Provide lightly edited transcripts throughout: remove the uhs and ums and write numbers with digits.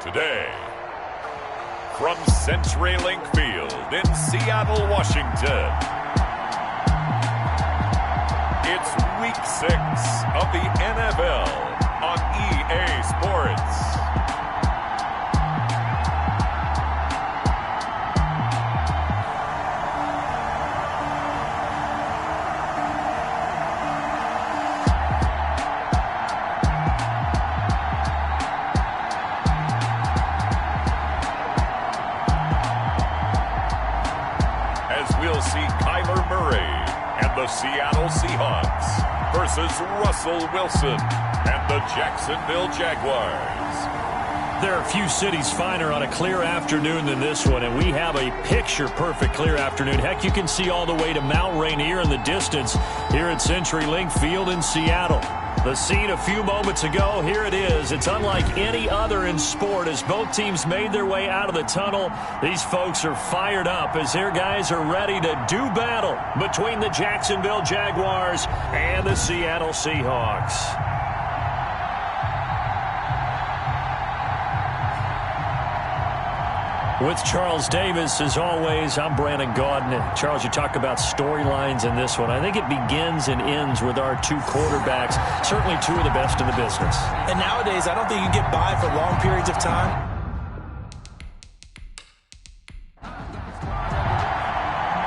Today, from CenturyLink Field in Seattle, Washington, it's Week 6 of the NFL on EA Sports. The Seattle Seahawks versus Russell Wilson and the Jacksonville Jaguars. There are few cities finer on a clear afternoon than this one, and we have a picture-perfect clear afternoon. Heck, you can see all the way to Mount Rainier in the distance here at CenturyLink Field in Seattle. The scene a few moments ago, here it is. It's unlike any other in sport as both teams made their way out of the tunnel. These folks are fired up as their guys are ready to do battle between the Jacksonville Jaguars and the Seattle Seahawks. With Charles Davis, as always, I'm Brandon Gaudin. Charles, you talk about storylines in this one. I think it begins and ends with our two quarterbacks, certainly two of the best in the business. And nowadays, I don't think you can get by for long periods of time.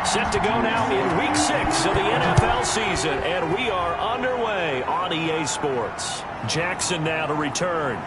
Set to go now in Week 6 of the NFL season, and we are underway on EA Sports. Jackson now to return.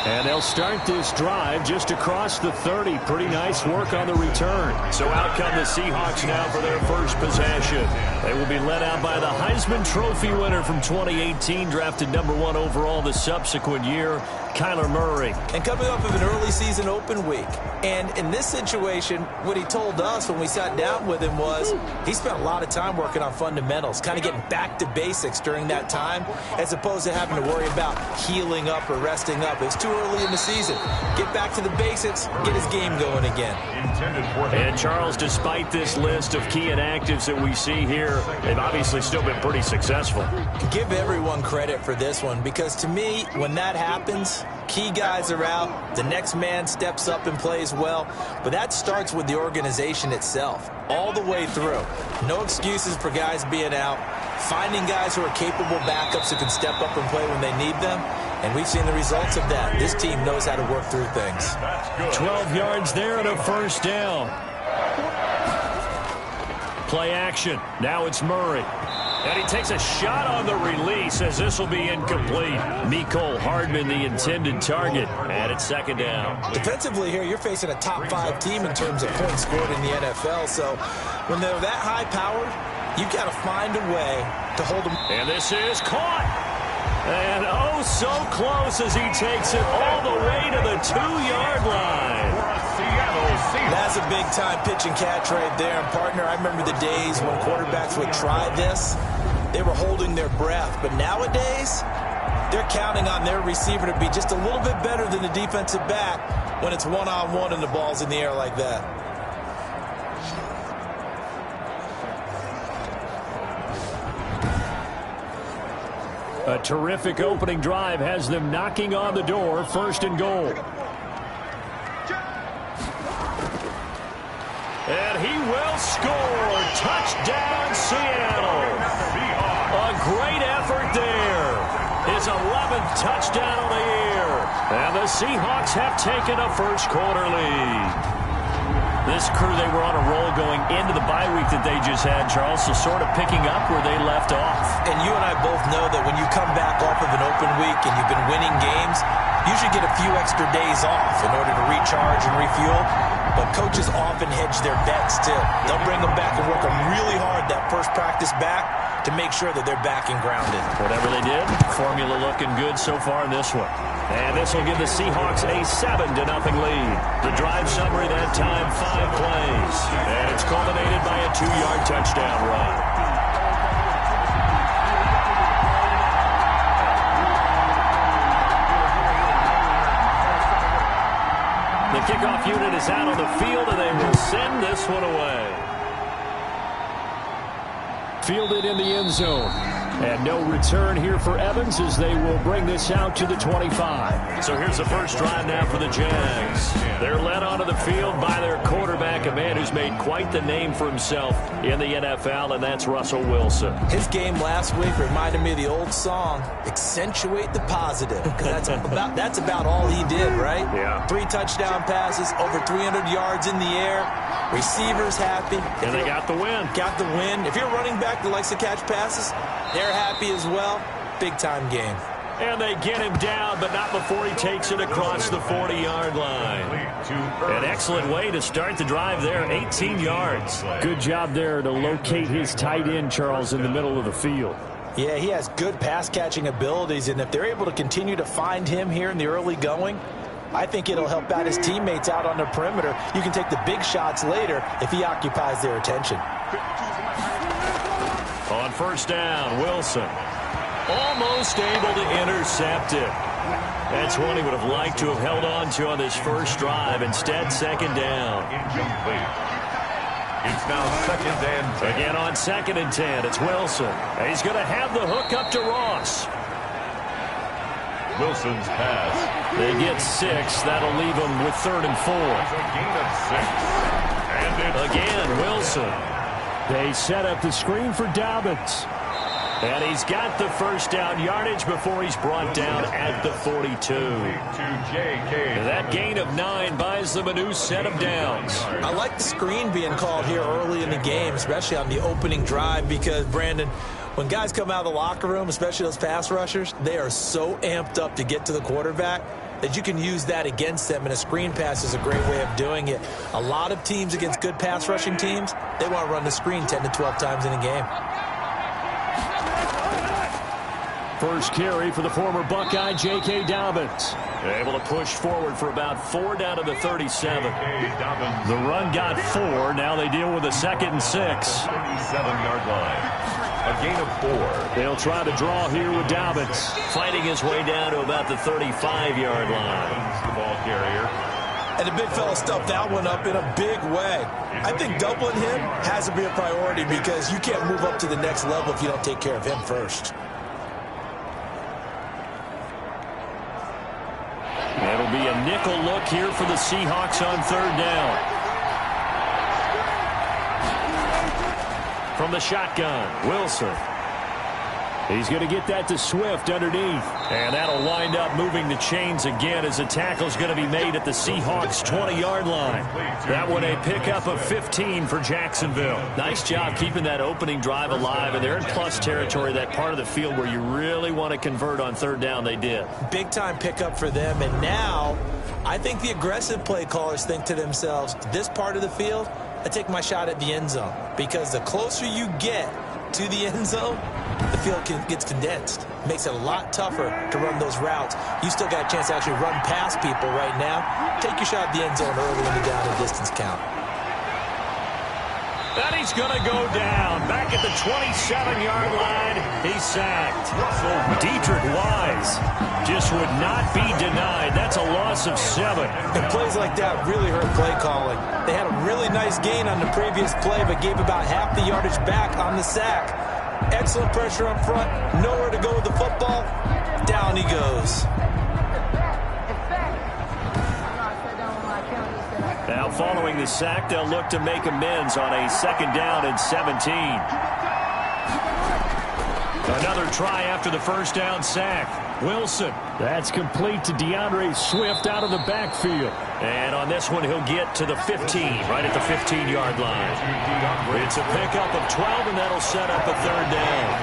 And they'll start this drive just across the 30. Pretty nice work on the return. So out come the Seahawks now for their first possession. They will be led out by the Heisman Trophy winner from 2018, drafted #1 overall the subsequent year, Kyler Murray. And coming off of an early season open week. And in this situation, what he told us when we sat down with him was he spent a lot of time working on fundamentals, kind of getting back to basics during that time, as opposed to having to worry about healing up or resting up. It's too early in the season. Get back to the basics, get his game going again. And Charles, despite this list of key inactives that we see here, they've obviously still been pretty successful. Give everyone credit for this one, because to me, when that happens, key guys are out, the next man steps up and plays well, but that starts with the organization itself, all the way through. No excuses for guys being out, finding guys who are capable backups who can step up and play when they need them, and we've seen the results of that. This team knows how to work through things. 12 yards there and a first down. Play action. Now it's Murray. And he takes a shot on the release as this will be incomplete. Mecole Hardman, the intended target, and it's second down. Defensively here, you're facing a top-5 team in terms of points scored in the NFL, so when they're that high-powered, you've got to find a way to hold them. And this is caught. And oh, so close as he takes it all the way to the 2-yard line. That's a big-time pitch and catch right there. And, partner, I remember the days when quarterbacks would try this. They were holding their breath. But nowadays, they're counting on their receiver to be just a little bit better than the defensive back when it's one-on-one and the ball's in the air like that. A terrific opening drive has them knocking on the door, first and goal. And he will score. Touchdown, Seattle. A great effort there. His 11th touchdown of the year. And the Seahawks have taken a first-quarter lead. This crew, they were on a roll going into the bye week that they just had, Charles, so sort of picking up where they left off. And you and I both know that when you come back off of an open week and you've been winning games, you should get a few extra days off in order to recharge and refuel. But coaches often hedge their bets, too. They'll bring them back and work them really hard that first practice back to make sure that they're back and grounded. Whatever they did, formula looking good so far in this one. And this will give the Seahawks a 7-0 lead. The drive summary that time, 5 plays. And it's culminated by a 2-yard touchdown run. The kickoff unit is out on the field, and they will send this one away. Fielded in the end zone. And no return here for Evans as they will bring this out to the 25. So here's the first drive now for the Jags. They're led onto the field by their quarterback, a man who's made quite the name for himself in the NFL, and that's Russell Wilson. His game last week reminded me of the old song, accentuate the positive, because that's about all he did, right? Yeah. 3 touchdown passes, over 300 yards in the air, receivers happy. And they got the win. Got the win. If you're a running back that likes to catch passes, they're happy as well. Big-time game. And they get him down, but not before he takes it across the 40-yard line. An excellent way to start the drive there, 18 yards. Good job there to locate his tight end, Charles, in the middle of the field. Yeah, he has good pass-catching abilities, and if they're able to continue to find him here in the early going, I think it'll help out his teammates out on the perimeter. You can take the big shots later if he occupies their attention. On first down, Wilson almost able to intercept it. That's one he would have liked to have held on to on this first drive. Instead, second down. Incomplete. It's now 2nd and 10. Again on 2nd and 10, it's Wilson. And he's going to have the hook up to Ross. Wilson's pass. They get 6. That'll leave them with 3rd and 4. It's a gain of 6. And it's again, Wilson. They set up the screen for Dobbins. And he's got the first down yardage before he's brought down at the 42. And that gain of 9 buys them a new set of downs. I like the screen being called here early in the game, especially on the opening drive, because, Brandon, when guys come out of the locker room, especially those pass rushers, they are so amped up to get to the quarterback that you can use that against them, and a screen pass is a great way of doing it. A lot of teams against good pass rushing teams, they want to run the screen 10 to 12 times in a game. First carry for the former Buckeye, J.K. Dobbins. Able to push forward for about 4 down to the 37. The run got 4. Now they deal with a 2nd and 6. 37-yard line. A gain of 4. They'll try to draw here with Dobbins. Fighting his way down to about the 35-yard line. The ball carrier. And the big fella stuffed that one up in a big way. I think doubling him has to be a priority because you can't move up to the next level if you don't take care of him first. That'll be a nickel look here for the Seahawks on 3rd down. From the shotgun, Wilson. He's going to get that to Swift underneath. And that'll wind up moving the chains again as the tackle's going to be made at the Seahawks' 20-yard line. That one a pickup of 15 for Jacksonville. Nice job keeping that opening drive alive, and they're in plus territory, that part of the field where you really want to convert on 3rd down. They did. Big-time pickup for them, and now I think the aggressive play callers think to themselves, this part of the field, I take my shot at the end zone, because the closer you get to the end zone, the field gets condensed. Makes it a lot tougher to run those routes. You still got a chance to actually run past people right now. Take your shot at the end zone early in the down and distance count. And he's going to go down. Back at the 27-yard line, he's sacked. Dietrich Wise just would not be denied. That's a loss of 7. And plays like that really hurt play calling. They had a really nice gain on the previous play, but gave about half the yardage back on the sack. Excellent pressure up front. Nowhere to go with the football. Down he goes. Now following the sack, they'll look to make amends on a 2nd down and 17. Another try after the first down sack. Wilson. That's complete to DeAndre Swift out of the backfield. And on this one, he'll get to the 15, right at the 15-yard line. It's a pickup of 12, and that'll set up a 3rd down.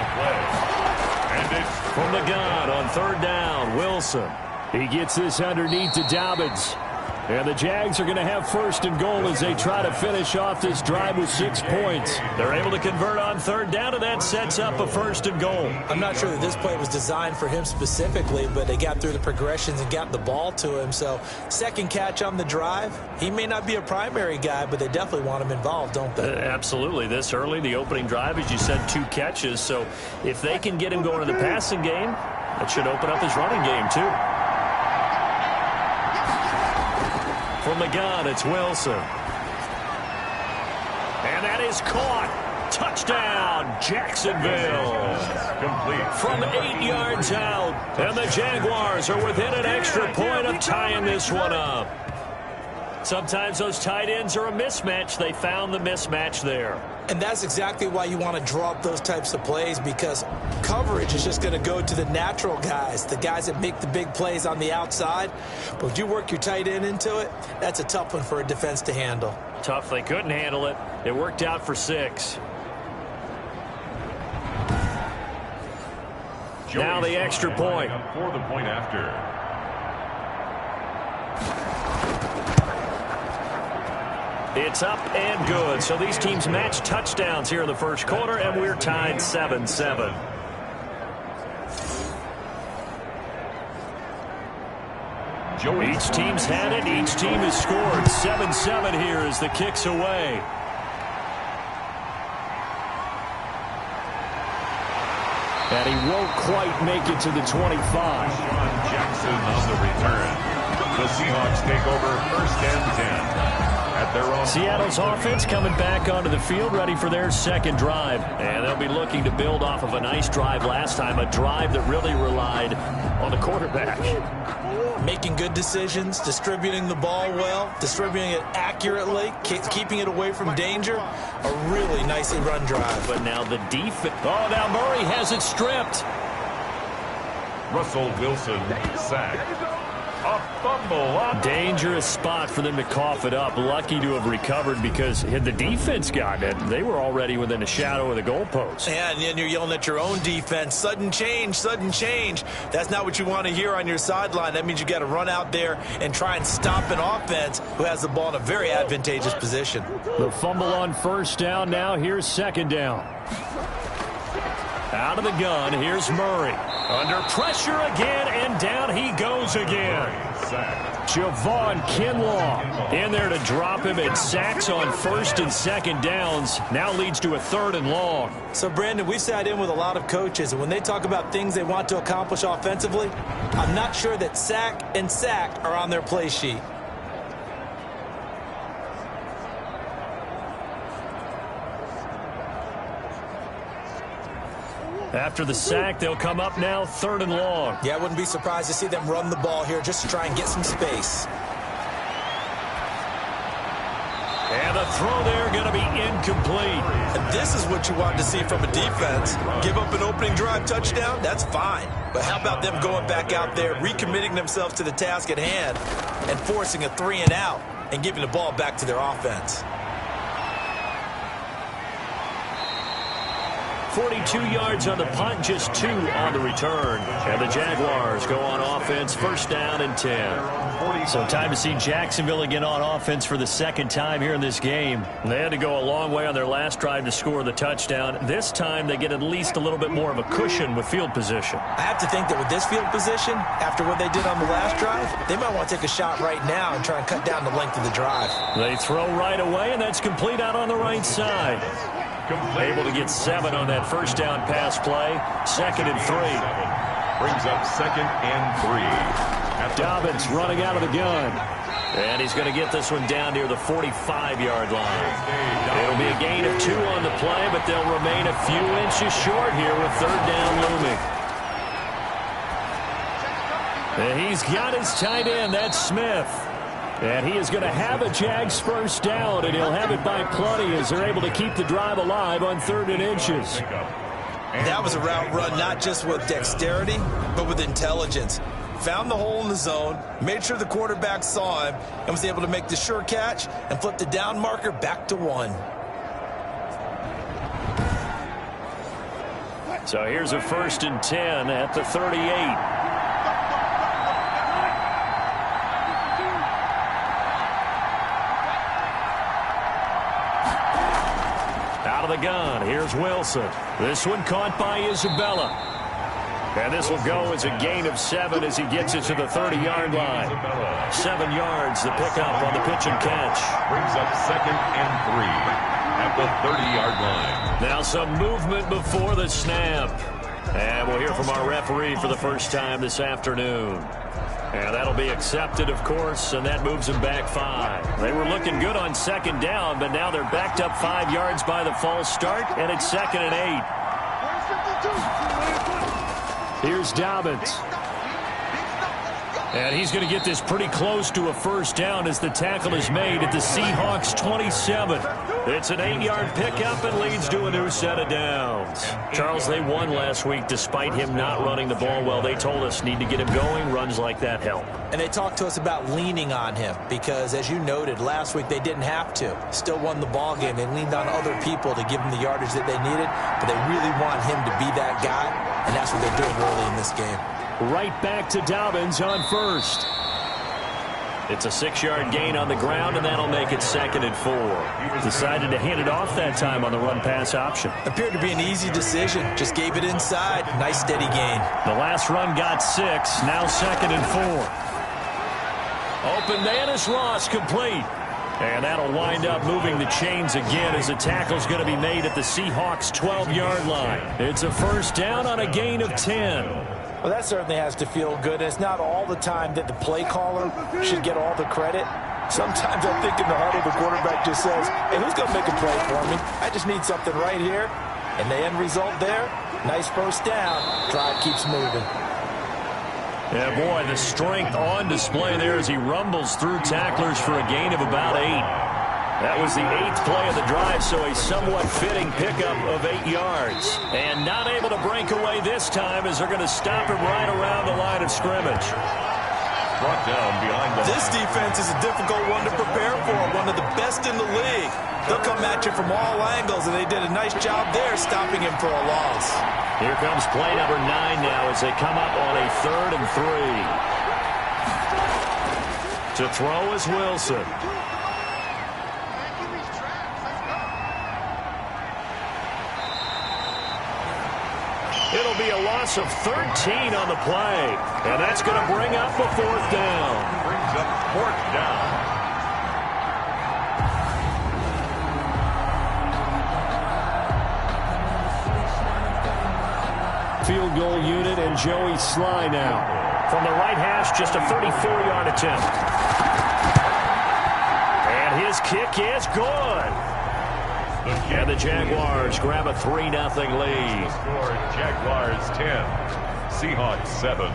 From the gun on 3rd down, Wilson. He gets this underneath to Dobbins. And the Jags are going to have 1st and goal as they try to finish off this drive with 6 points. They're able to convert on 3rd down, and that sets up a 1st and goal. I'm not sure that this play was designed for him specifically, but they got through the progressions and got the ball to him. So 2nd catch on the drive. He may not be a primary guy, but they definitely want him involved, don't they? Absolutely. This early, the opening drive, as you said, 2 catches. So if they can get him going in the passing game, that should open up his running game too. From the gun, it's Wilson. And that is caught. Touchdown, Jacksonville. Complete. From 8 yards out. And the Jaguars are within an extra point of tying this one up. Sometimes those tight ends are a mismatch. They found the mismatch there. And that's exactly why you want to draw up those types of plays, because coverage is just going to go to the natural guys, the guys that make the big plays on the outside. But if you work your tight end into it, that's a tough one for a defense to handle. Tough. They couldn't handle it. It worked out for 6. Now the extra point. For the point after. It's up and good. So these teams match touchdowns here in the first quarter, and we're tied 7-7. Each team's had it. Each team has scored. 7-7 here as the kick's away. And he won't quite make it to the 25. Sean Jackson on the return. The Seahawks take over first and 10. At their own Seattle's offense coming back onto the field, ready for their second drive. And they'll be looking to build off of a nice drive last time, a drive that really relied on the quarterback. Making good decisions, distributing the ball well, distributing it accurately, keeping it away from danger. A really nicely run drive. But now the defense. Oh, now Murray has it stripped. Russell Wilson sacked. A fumble. Dangerous spot for them to cough it up. Lucky to have recovered, because had the defense gotten it, they were already within a shadow of the goalpost. Yeah, and then you're yelling at your own defense. Sudden change, sudden change. That's not what you want to hear on your sideline. That means you got to run out there and try and stop an offense who has the ball in a very advantageous position. The fumble on first down. Now here's second down. Out of the gun, here's Murray. Under pressure again, and down he goes again. Javon Kinlaw in there to drop him, and sacks on first and second downs. Now leads to a 3rd and long. So, Brandon, we sat in with a lot of coaches, and when they talk about things they want to accomplish offensively, I'm not sure that sack and sack are on their play sheet. After the sack, they'll come up now 3rd and long. Yeah, I wouldn't be surprised to see them run the ball here just to try and get some space. And the throw there going to be incomplete. And this is what you want to see from a defense. Give up an opening drive touchdown, that's fine. But how about them going back out there, recommitting themselves to the task at hand, and forcing a 3 and out and giving the ball back to their offense. 42 yards on the punt, just 2 on the return. And the Jaguars go on offense, first down and 10. So time to see Jacksonville again on offense for the second time here in this game. They had to go a long way on their last drive to score the touchdown. This time they get at least a little bit more of a cushion with field position. I have to think that with this field position, after what they did on the last drive, they might want to take a shot right now and try and cut down the length of the drive. They throw right away, and that's complete out on the right side. Able to get 7 on that first down pass play. 2nd and 3. Brings up 2nd and 3. Dobbins running out of the gun. And he's going to get this one down near the 45-yard line. It'll be a gain of 2 on the play, but they'll remain a few inches short here with 3rd down looming. And he's got his tight end. That's Smith. And he is going to have a Jags first down, and he'll have it by plenty as they're able to keep the drive alive on 3rd and inches. That was a route run not just with dexterity, but with intelligence. Found the hole in the zone, made sure the quarterback saw him, and was able to make the sure catch and flip the down marker back to 1. So here's a 1st and 10 at the 38. The gun. Here's Wilson. This one caught by Isabella. And this will go as a gain of 7 as he gets it to the 30-yard line. 7 yards, the pickup on the pitch and catch. Brings up 2nd and 3 at the 30-yard line. Now some movement before the snap. And we'll hear from our referee for the first time this afternoon. And that'll be accepted, of course, and that moves them back 5. They were looking good on second down, but now they're backed up 5 yards by the false start, and it's 2nd and 8. Here's Dobbins. And he's going to get this pretty close to a first down as the tackle is made at the Seahawks 27. It's an 8-yard pickup and leads to a new set of downs. Charles, they won last week despite him not running the ball well. They told us need to get him going. Runs like that help. And they talked to us about leaning on him because, as you noted, last week they didn't have to. Still won the ball game. They leaned on other people to give them the yardage that they needed, but they really want him to be that guy, and that's what they're doing early in this game. Right back to Dobbins on first. It's a 6-yard gain on the ground, and that'll make it 2nd and 4. Decided to hand it off that time on the run-pass option. Appeared to be an easy decision. Just gave it inside. Nice, steady gain. The last run got 6. Now 2nd and 4. Open man is lost, complete. And that'll wind up moving the chains again as the tackle's going to be made at the Seahawks 12-yard line. It's a first down on a gain of 10. Well, that certainly has to feel good. It's not all the time that the play caller should get all the credit. Sometimes I think in the huddle, the quarterback just says, hey, who's going to make a play for me? I just need something right here. And the end result there, nice first down. Drive keeps moving. Yeah, boy, the strength on display there as he rumbles through tacklers for a gain of about 8. That was the 8th play of the drive, so a somewhat fitting pickup of 8 yards. And not able to break away this time as they're going to stop him right around the line of scrimmage. Brought down behind the This defense is a difficult one to prepare for, one of the best in the league. They'll come at you from all angles, and they did a nice job there stopping him for a loss. Here comes play number 9 now as they come up on a 3rd and 3. To throw is Wilson. It'll be a loss of 13 on the play. And that's going to bring up a 4th down. brings up 4th down. Field goal unit and Joey Sly now. From the right hash, just a 34-yard attempt. And his kick is good. And the Jaguars grab a 3-0 lead. Score Jaguars 10, Seahawks 7.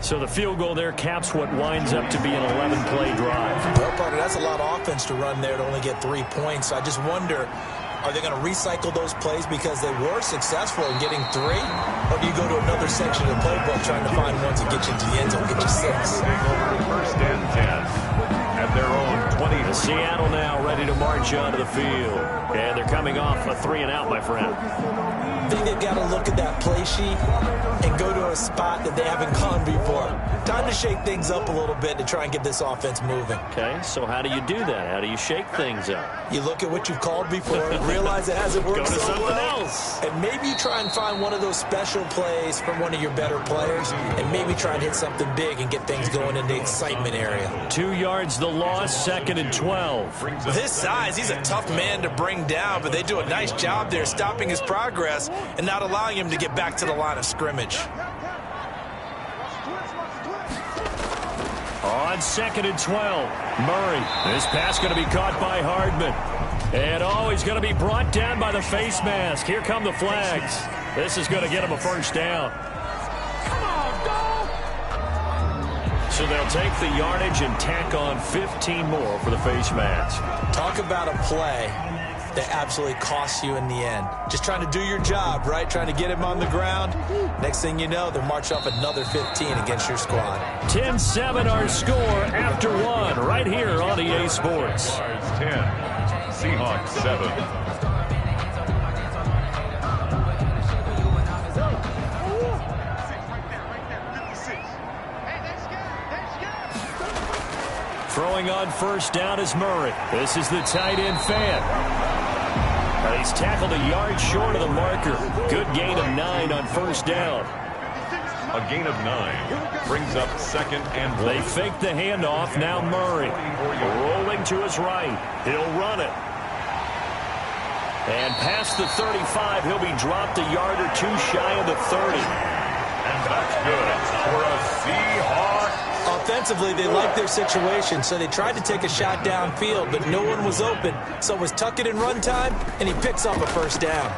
So the field goal there caps what winds up to be an 11-play drive. Well, partner, that's a lot of offense to run there to only get 3 points. I just wonder, are they going to recycle those plays because they were successful in getting 3? Or do you go to another section of the playbook trying to find ones that get you into the end zone, get you 6? Take over 1st and 10 at their own 20. Seattle now ready to march onto the field. And they're coming off a 3-and-out, my friend. I think they've got to look at that play sheet and go to a spot that they haven't gone before. Time to shake things up a little bit to try and get this offense moving. Okay, so how do you do that? How do you shake things up? You look at what you've called before, realize it hasn't worked Go to so something well, else. and maybe you try and find one of those special plays from one of your better players, and maybe try and hit something big and get things going in the excitement area. 2 yards the loss, 2nd and 12. With his size, he's a tough man to bring down, but they do a nice job there stopping his progress and not allowing him to get back to the line of scrimmage. On 2nd and 12, Murray. This pass going to be caught by Hardman. And he's going to be brought down by the face mask. Here come the flags. This is going to get him a first down. So they'll take the yardage and tack on 15 more for the face mask. Talk about a play that absolutely costs you in the end. Just trying to do your job, right? Trying to get him on the ground. Next thing you know, they'll march off another 15 against your squad. 10-7 our score after 1 right here on EA Sports. Jaguars 10, Seahawks 7. Throwing on first down is Murray. This is the tight end Fant. And he's tackled a yard short of the marker. Good gain of 9 on first down. A gain of 9 brings up 2nd and 1. They fake the handoff. Now Murray rolling to his right. He'll run it. And past the 35, he'll be dropped a yard or two shy of the 30. And that's good for a Seahawks. Offensively, they liked their situation, so they tried to take a shot downfield, but no one was open. So it was tuck it in run time, and he picks up a first down.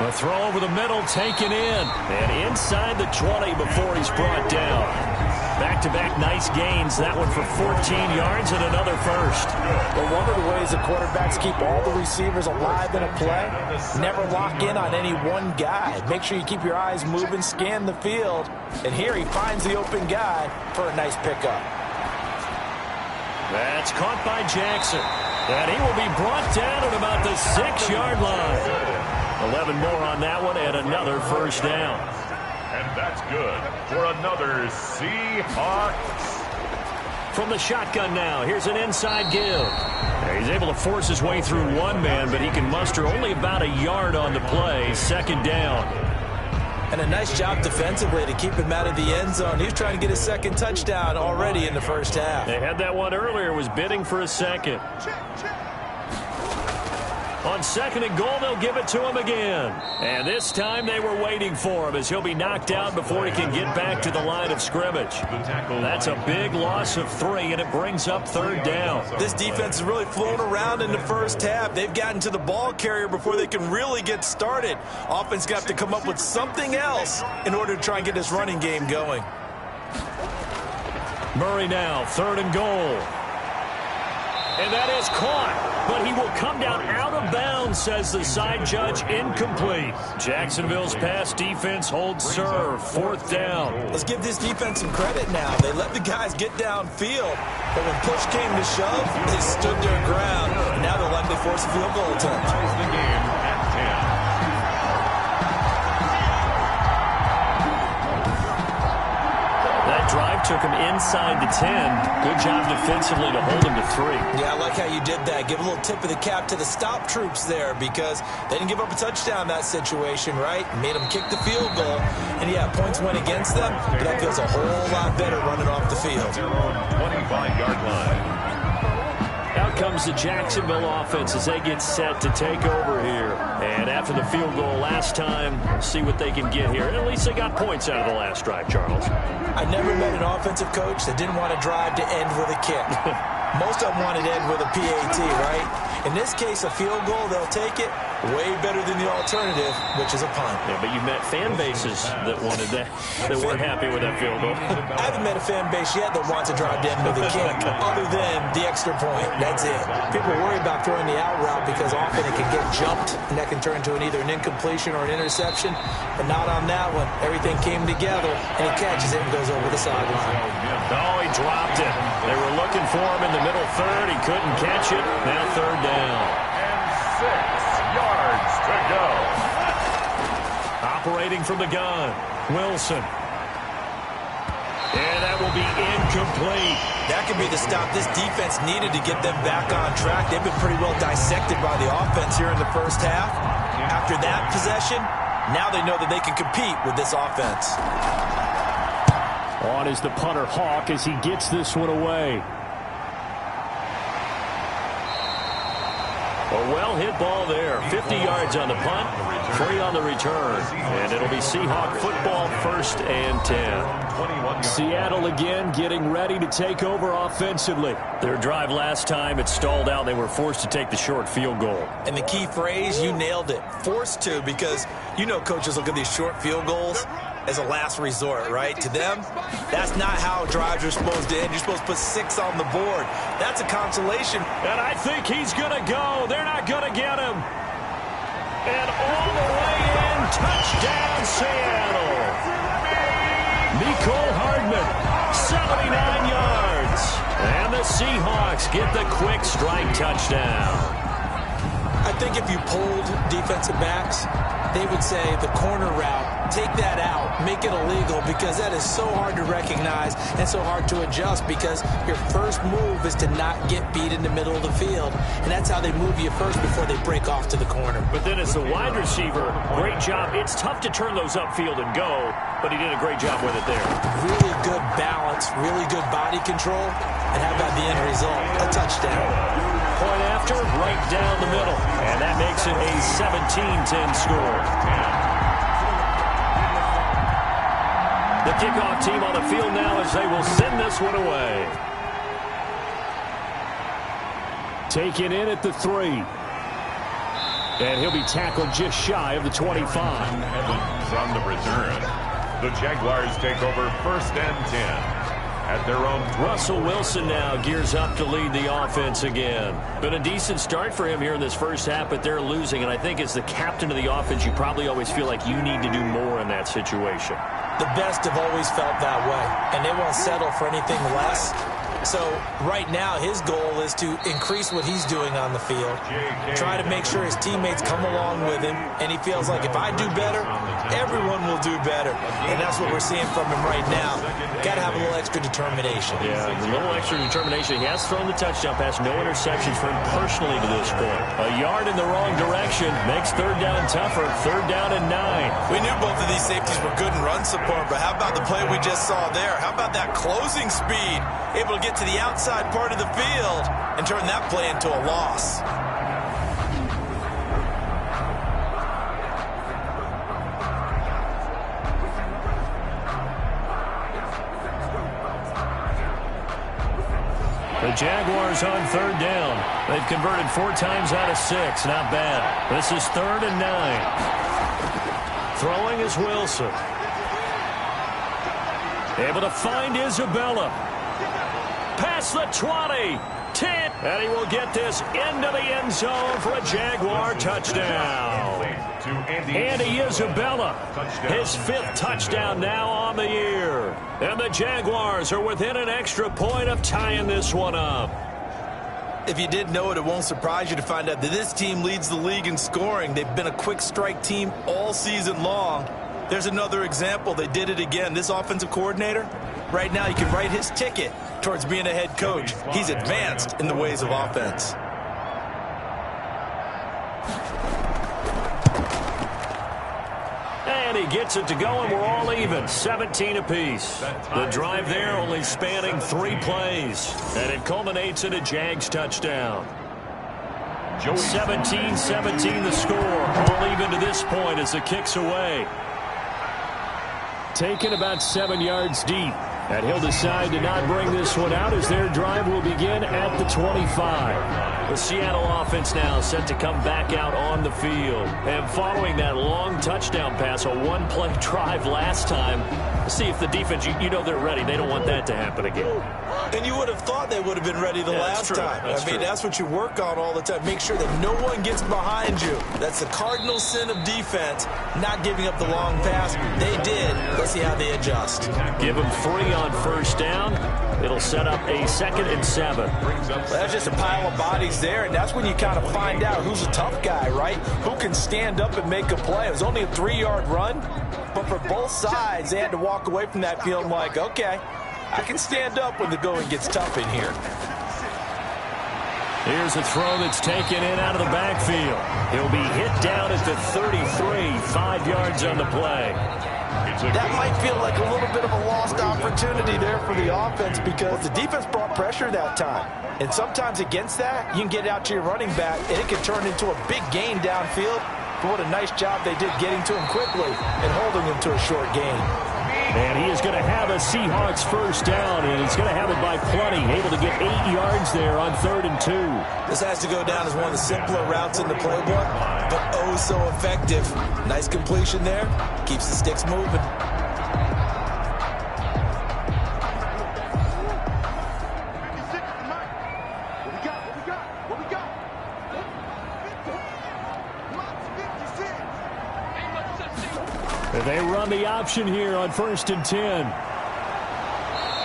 A throw over the middle, taken in. And inside the 20 before he's brought down. Back-to-back nice gains. That one for 14 yards and another first. Well, one of the ways the quarterbacks keep all the receivers alive in a play, never lock in on any one guy. Make sure you keep your eyes moving, scan the field. And here he finds the open guy for a nice pickup. That's caught by Jackson. And he will be brought down at about the 6-yard line. 11 more on that one and another first down. And that's good for another Seahawks. From the shotgun now, here's an inside give. He's able to force his way through one man, but he can muster only about a yard on the play. Second down. And a nice job defensively to keep him out of the end zone. He was trying to get his second touchdown already in the first half. They had that one earlier, was bidding for a second. On second and goal, they'll give it to him again. And this time they were waiting for him as he'll be knocked out before he can get back to the line of scrimmage. That's a big loss of 3, and it brings up third down. This defense has really flown around in the first half. They've gotten to the ball carrier before they can really get started. Offense got to come up with something else in order to try and get this running game going. Murray now, third and goal. And that is caught, but he will come down out of bounds, says the side judge, incomplete. Jacksonville's pass defense holds serve, fourth down. Let's give this defense some credit now. They let the guys get downfield, but when push came to shove, they stood their ground. And now they'll likely force a field goal attempt. Ties the game at 10. Drive took him inside the 10. Good job defensively to hold him to 3. Yeah, I like how you did that. Give a little tip of the cap to the stop troops there because they didn't give up a touchdown in that situation, right? Made them kick the field goal. And, yeah, points went against them, but that feels a whole lot better running off the field. Their own 25-yard line. Out comes the Jacksonville offense as they get set to take over here. And after the field goal last time, see what they can get here. At least they got points out of the last drive, Charles. I never met an offensive coach that didn't want to drive to end with a kick. Most of them wanted to end with a PAT, right? In this case, a field goal, they'll take it. Way better than the alternative, which is a punt. Yeah, but you've met fan bases that wanted that, that weren't happy with that field goal. I haven't met a fan base yet that wants to drive to end with a kick, other than the extra point. That's it. People worry about throwing the out route because often it can get jumped, and that can turn into either an incompletion or an interception. But not on that one. Everything came together, and he catches it and goes over the sideline. Oh, he dropped it. They were looking for him in the middle third. He couldn't catch it. Now third down. And 6 yards to go. Operating from the gun, Wilson. And that will be incomplete. That could be the stop this defense needed to get them back on track. They've been pretty well dissected by the offense here in the first half. After that possession, now they know that they can compete with this offense. On is the punter, Hawk, as he gets this one away. A well-hit ball there. 50 yards on the punt, 3 on the return. And it'll be Seahawk football, 1st and 10. Seattle again getting ready to take over offensively. Their drive last time, it stalled out. They were forced to take the short field goal. And the key phrase, you nailed it. Forced to, because you know coaches look at these short field goals as a last resort, right? To them, that's not how drives are supposed to end. You're supposed to put 6 on the board. That's a consolation. And I think he's going to go. They're not going to get him. And all the way in, touchdown Seattle. Nicole Hardman, 79 yards. And the Seahawks get the quick strike touchdown. I think if you polled defensive backs, they would say the corner route take that out, make it illegal, because that is so hard to recognize and so hard to adjust, because your first move is to not get beat in the middle of the field, and that's how they move you first before they break off to the corner. But then as the wide receiver, great job. It's tough to turn those upfield and go, but he did a great job with it there. Really good balance, really good body control, and how about the end result? A touchdown. Point after, right down the middle, and that makes it a 17-10 score. The kickoff team on the field now as they will send this one away. Taken in at the 3. And he'll be tackled just shy of the 25. Evans on the return. The Jaguars take over 1st and 10. At their own. Russell Wilson now gears up to lead the offense again. Been a decent start for him here in this first half, but they're losing. And I think as the captain of the offense, you probably always feel like you need to do more in that situation. The best have always felt that way, and they won't settle for anything less. So right now his goal is to increase what he's doing on the field, try to make sure his teammates come along with him, and he feels like if I do better, everyone will do better. And that's what we're seeing from him right now. Got to have a little extra determination. Yeah, a little extra determination. He has thrown the touchdown pass, no interceptions for him personally to this point. A yard in the wrong direction makes 3rd down tougher. 3rd down and 9. We knew both of these safeties were good in run support, but how about the play we just saw there? How about that closing speed? Able to get to the outside part of the field and turn that play into a loss. The Jaguars on 3rd down. They've converted 4 times out of 6. Not bad. This is 3rd and 9. Throwing is Wilson. Able to find Isabella. Past the 20. 10. And he will get this into the end zone for a Jaguar touchdown. Andy Isabella, his 5th touchdown now on the year. And the Jaguars are within an extra point of tying this one up. If you didn't know it, it won't surprise you to find out that this team leads the league in scoring. They've been a quick strike team all season long. There's another example. They did it again. This offensive coordinator, right now, he can write his ticket towards being a head coach. He's advanced in the ways of offense. And he gets it to go, and we're all even. 17 apiece. The drive there only spanning 3 plays. And it culminates in a Jags touchdown. 17-17 the score. All even to this point as the kick's away. Taken about 7 yards deep. And he'll decide to not bring this one out as their drive will begin at the 25. The Seattle offense now set to come back out on the field. And following that long touchdown pass, a 1-play drive last time, see if the defense, you know they're ready. They don't want that to happen again. And you would have thought they would have been ready the last time. I mean, that's what you work on all the time. Make sure that no one gets behind you. That's the cardinal sin of defense, not giving up the long pass. They did. Let's see how they adjust. Give them 3 on 1st down. It'll set up a 2nd and 7. Well, that's just a pile of bodies there, and that's when you kind of find out who's a tough guy, right? Who can stand up and make a play. It was only a 3-yard run, but for both sides, they had to walk away from that feeling like, okay, I can stand up when the going gets tough in here. Here's a throw that's taken in out of the backfield. He'll be hit down at the 33, 5 yards on the play. That might feel like a little bit of a lost opportunity there for the offense because the defense brought pressure that time. And sometimes against that, you can get out to your running back, and it can turn into a big gain downfield. But what a nice job they did getting to him quickly and holding him to a short gain. And he is going to have a Seahawks 1st down, and he's going to have it by plenty, able to get 8 yards there on 3rd and 2. This has to go down as one of the simpler routes in the playbook, but oh so effective. Nice completion there. Keeps the sticks moving. They run the option here on 1st and 10.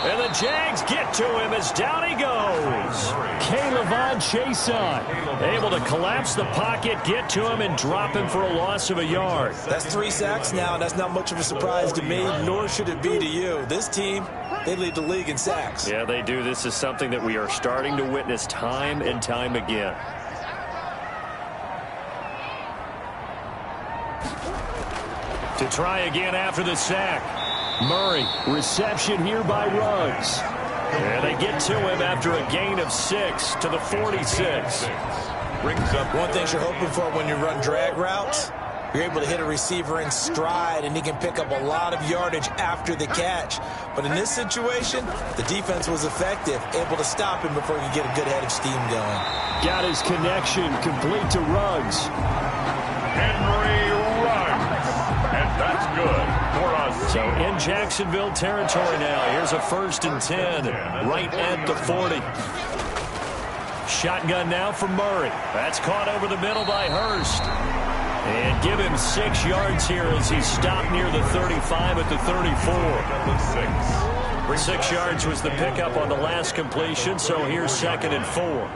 And the Jags get to him as down he goes. K'Lavon Chaisson able to collapse the pocket, get to him, and drop him for a loss of a yard. That's 3 sacks now, and that's not much of a surprise to me, nor should it be to you. This team, they lead the league in sacks. Yeah, they do. This is something that we are starting to witness time and time again. To try again after the sack. Murray, reception here by Ruggs. And they get to him after a gain of 6 to the 46. Brings up one thing you're hoping for when you run drag routes. You're able to hit a receiver in stride, and he can pick up a lot of yardage after the catch. But in this situation, the defense was effective, able to stop him before he could get a good head of steam going. Got his connection complete to Ruggs. Henry Ruggs. And that's good for us. So in Jacksonville territory now. Here's a 1st and 10 right at the 40. Shotgun now for Murray. That's caught over the middle by Hurst. And give him 6 yards here as he stopped near the 35 at the 34. 6 yards was the pickup on the last completion, so here's 2nd and 4.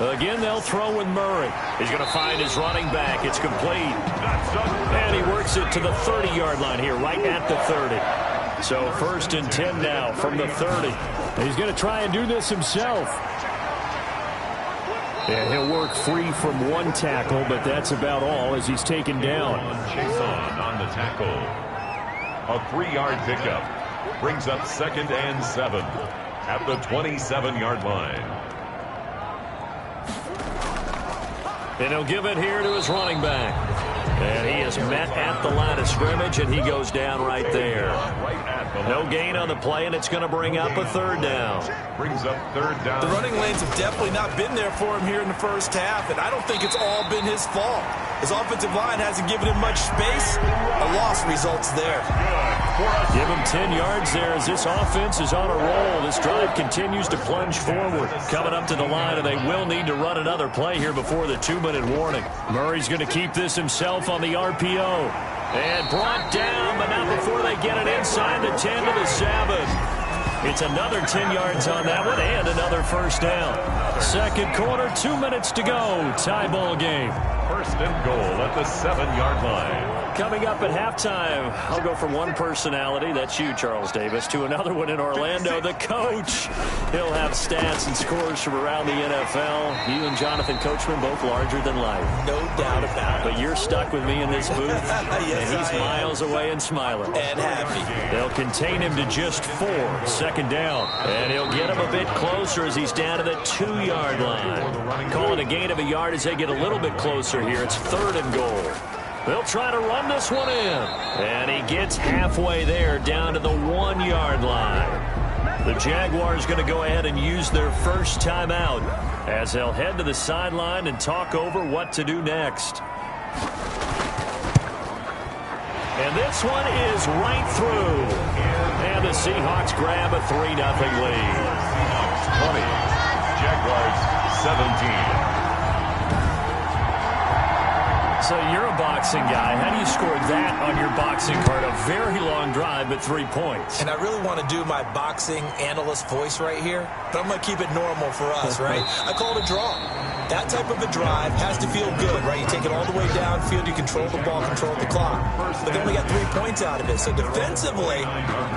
Again, they'll throw with Murray. He's going to find his running back. It's complete. And he works it to the 30-yard line here, right at the 30. So 1st and 10 now from the 30. He's going to try and do this himself. And he'll work free from 1 tackle, but that's about all as he's taken down. Chaisson on the tackle. A 3-yard pickup. Brings up 2nd and 7 at the 27-yard line. And he'll give it here to his running back. And he is met at the line of scrimmage, and he goes down right there. No gain on the play, and it's going to bring up a 3rd down. Brings up 3rd down. The running lanes have definitely not been there for him here in the first half, and I don't think it's all been his fault. His offensive line hasn't given him much space. A loss results there. Give him 10 yards there as this offense is on a roll. This drive continues to plunge forward. Coming up to the line, and they will need to run another play here before the 2-minute warning. Murray's going to keep this himself on the RPO. And brought down, but not before they get it inside the 10 to the 7. It's another 10 yards on that one and another 1st down. 2nd quarter, 2 minutes to go. Tie ball game. 1st and goal at the 7-yard line. Coming up at halftime, I'll go from one personality, that's you, Charles Davis, to another one in Orlando, the coach. He'll have stats and scores from around the NFL. You and Jonathan Coachman both larger than life. No doubt about it. But you're stuck with me in this booth, yes, and he's miles away and smiling. And happy. They'll contain him to just 4, 2nd down. And he'll get him a bit closer as he's down to the 2-yard line. Call it a gain of a yard as they get a little bit closer here. It's 3rd and goal. They'll try to run this one in. And he gets halfway there down to the 1-yard line. The Jaguars going to go ahead and use their first timeout as they'll head to the sideline and talk over what to do next. And this one is right through. And the Seahawks grab a 3-0 lead. Seahawks 20, Jaguars 17. So you're a boxing guy. How do you score that on your boxing card? A very long drive, but 3 points. And I really want to do my boxing analyst voice right here, but I'm going to keep it normal for us, right? I call it a draw. That type of a drive has to feel good, right? You take it all the way downfield, you control the ball, control the clock. But then we got 3 points out of it. So defensively,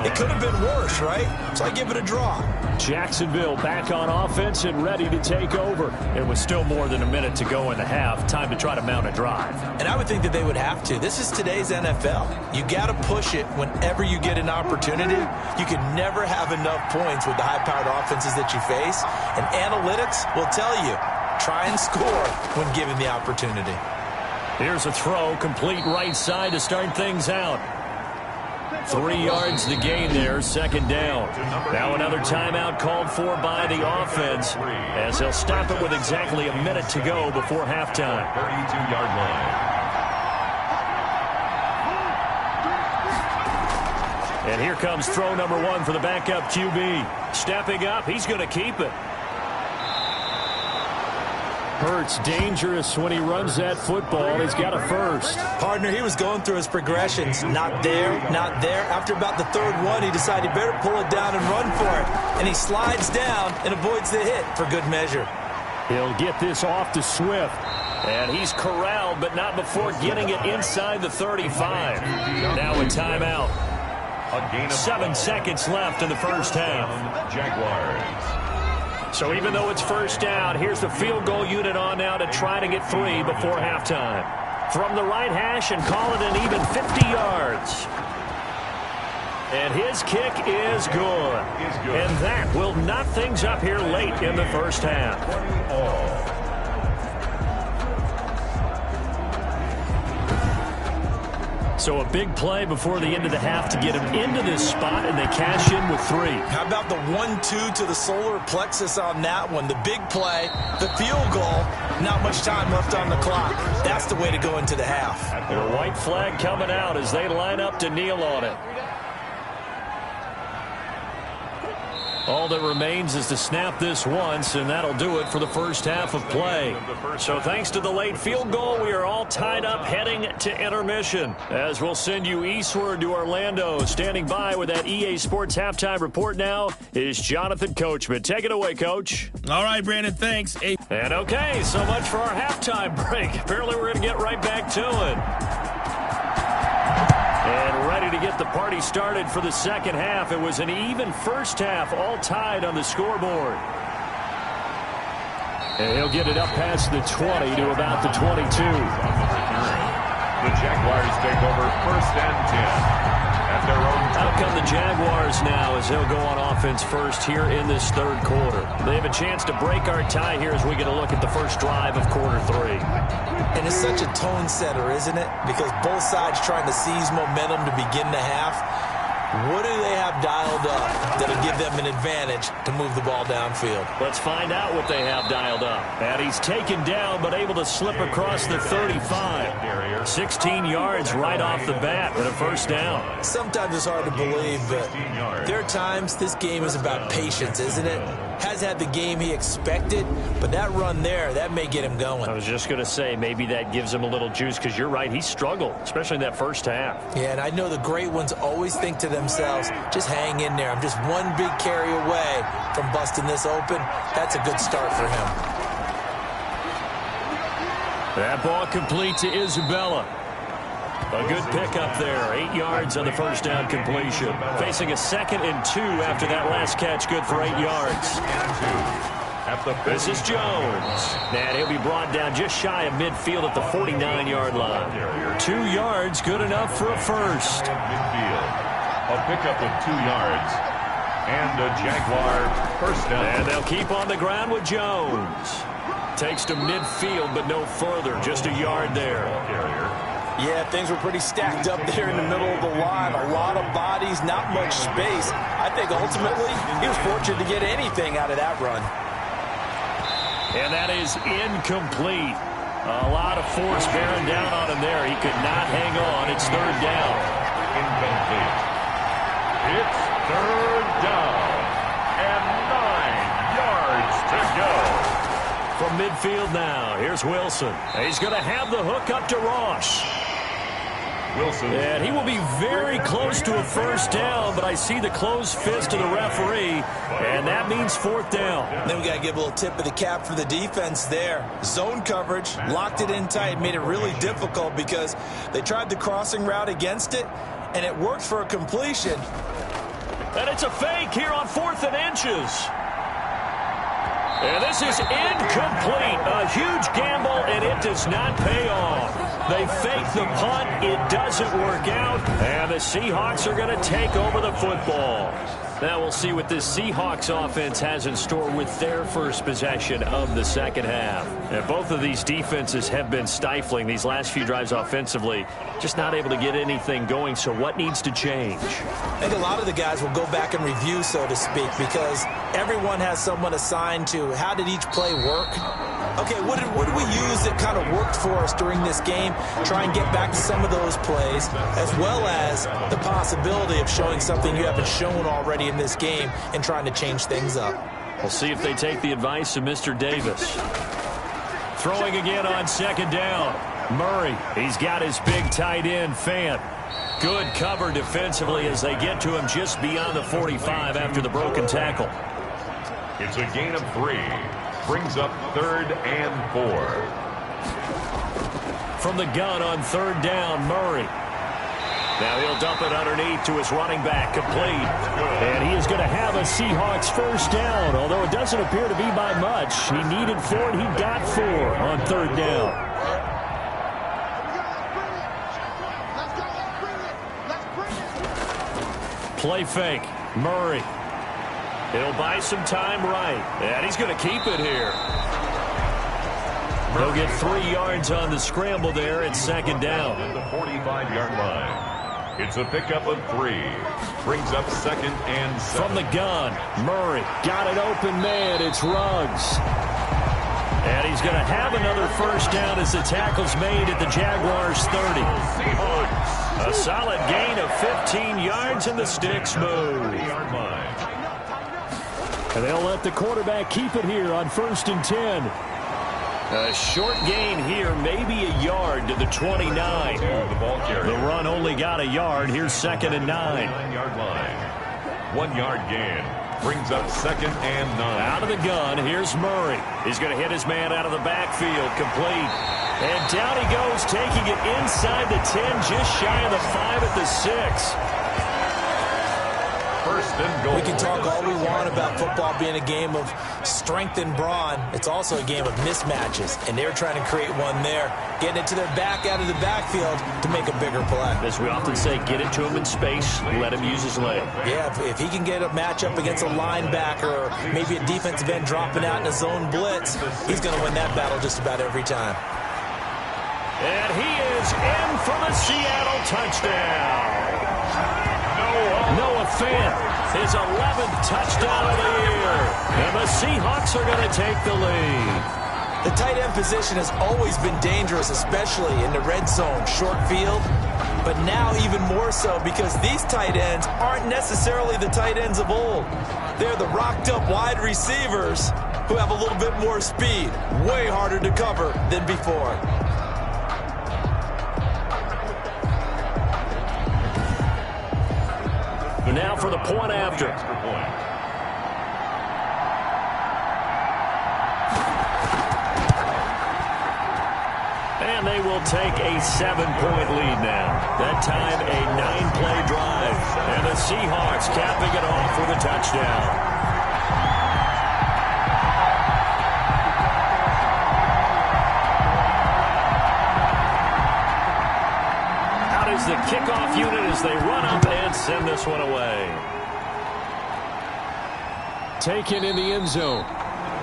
it could have been worse, right? So I give it a draw. Jacksonville back on offense and ready to take over. It was still more than a minute to go in the half. Time to try to mount a drive. And I would think that they would have to. This is today's NFL. You got to push it whenever you get an opportunity. You can never have enough points with the high-powered offenses that you face. And analytics will tell you, try and score when given the opportunity. Here's a throw, complete right side to start things out. 3 yards the gain there, 2nd down. Now another timeout called for by the offense as they'll stop it with exactly a minute to go before halftime. 32-yard line. And here comes throw number 1 for the backup QB. Stepping up, he's going to keep it. Hurts dangerous when he runs that football. He's got a first. Partner, he was going through his progressions. Not there, not there. After about the third one, he decided he better pull it down and run for it. And he slides down and avoids the hit for good measure. He'll get this off to Swift. And he's corralled, but not before getting it inside the 35. Now a timeout. 7 seconds left in the first half. Jaguars. So even though it's first down, here's the field goal unit on now to try to get 3 before halftime. From the right hash and call it an even 50 yards. And his kick is good. And that will knock things up here late in the first half. So a big play before the end of the half to get him into this spot, and they cash in with 3. How about the 1-2 to the solar plexus on that one? The big play, the field goal, not much time left on the clock. That's the way to go into the half. And a white flag coming out as they line up to kneel on it. All that remains is to snap this once, and that'll do it for the first half of play. So thanks to the late field goal, we are all tied up heading to intermission. As we'll send you eastward to Orlando. Standing by with that EA Sports halftime report now is Jonathan Coachman. Take it away, Coach. All right, Brandon, thanks. And okay, so much for our halftime break. Apparently we're going to get right back to it. And ready to get the party started for the second half. It was an even first half, all tied on the scoreboard. And he'll get it up past the 20 to about the 22. The Jaguars take over first and 10. At their own. Out come the Jaguars now as they'll go on offense first here in this third quarter. They have a chance to break our tie here as we get a look at the first drive of quarter 3. And it's such a tone setter, isn't it? Because both sides trying to seize momentum to begin the half. What do they have dialed up that'll give them an advantage to move the ball downfield? Let's find out what they have dialed up. And he's taken down but able to slip across the 35. 16 yards right off the bat and a first down. Sometimes it's hard to believe, but there are times this game is about patience, isn't it? Has had the game he expected, but that run there, that may get him going. I was just going to say maybe that gives him a little juice because you're right, he struggled, especially in that first half. Yeah, and I know the great ones always think to themselves, just hang in there. I'm just one big carry away from busting this open. That's a good start for him. That ball complete to Isabella. A good pickup there. 8 yards on the first down completion. Facing a 2nd and 2 after that last catch. Good for 8 yards. This is Jones. And he'll be brought down just shy of midfield at the 49-yard line. 2 yards, good enough for a first. Midfield. A pickup of 2 yards. And a Jaguar first down. And they'll keep on the ground with Jones. Takes to midfield, but no further. Just a yard there. Yeah, things were pretty stacked up there in the middle of the line. A lot of bodies, not much space. I think ultimately he was fortunate to get anything out of that run. And that is incomplete. A lot of force bearing down on him there. He could not hang on. It's third down. Incomplete. It's third down. And 9 yards to go. From midfield now, here's Wilson. He's going to have the hook up to Ross. Wilson. And he will be very close to a first down, but I see the closed fist of the referee, and that means fourth down. Then we got to give a little tip of the cap for the defense there. Zone coverage, locked it in tight, made it really difficult because they tried the crossing route against it, and it worked for a completion. And it's a fake here on 4th and inches. And this is incomplete. A huge gamble, and it does not pay off. They fake the punt. It doesn't work out. And the Seahawks are going to take over the football. Now we'll see what this Seahawks offense has in store with their first possession of the second half. And both of these defenses have been stifling these last few drives offensively. Just not able to get anything going. So what needs to change? I think a lot of the guys will go back and review, so to speak, because everyone has someone assigned to how did each play work. Okay, what did we use that kind of worked for us during this game? Try and get back to some of those plays, as well as the possibility of showing something you haven't shown already in this game and trying to change things up. We'll see if they take the advice of Mr. Davis. Throwing again on second down. Murray, he's got his big tight end, Fant. Good cover defensively as they get to him just beyond the 45 after the broken tackle. It's a gain of 3. Brings up 3rd and 4. From the gun on 3rd down, Murray. Now he'll dump it underneath to his running back, complete. And he is going to have a Seahawks first down, although it doesn't appear to be by much. He needed 4, and he got 4 on 3rd down. Play fake. Murray. He'll buy some time right. And he's going to keep it here. He'll get 3 yards on the scramble there at second down. At the 45-yard line. It's a pickup of 3. Brings up 2nd and 7. From the gun, Murray. Got it open, man. It's Ruggs. And he's going to have another first down as the tackle's made at the Jaguars 30. A solid gain of 15 yards and the sticks move. And they'll let the quarterback keep it here on 1st and 10. A short gain here, maybe a yard to the 29. The run only got a yard. Here's 2nd and 9. 9-yard line. 1 yard gain. Brings up 2nd and 9. Out of the gun, here's Murray. He's going to hit his man out of the backfield, complete. And down he goes, taking it inside the 10, just shy of the 5 at the 6. First and goal. We can talk all we want about football being a game of strength and brawn. It's also a game of mismatches, and they're trying to create one there, getting it to their back out of the backfield to make a bigger play. As we often say, get it to him in space, let him use his leg. Yeah, if he can get a matchup against a linebacker or maybe a defensive end dropping out in a zone blitz, he's going to win that battle just about every time. And he is in for the Seattle touchdown. Noah Fant, his 11th touchdown of the year. And the Seahawks are going to take the lead. The tight end position has always been dangerous, especially in the red zone, short field. But now even more so because these tight ends aren't necessarily the tight ends of old. They're the rocked-up wide receivers who have a little bit more speed. Way harder to cover than before. Now for the point after. And they will take a 7-point lead now. That time a 9-play drive. And the Seahawks capping it off with a touchdown. Is the kickoff unit as they run up and send this one away. Taken in the end zone.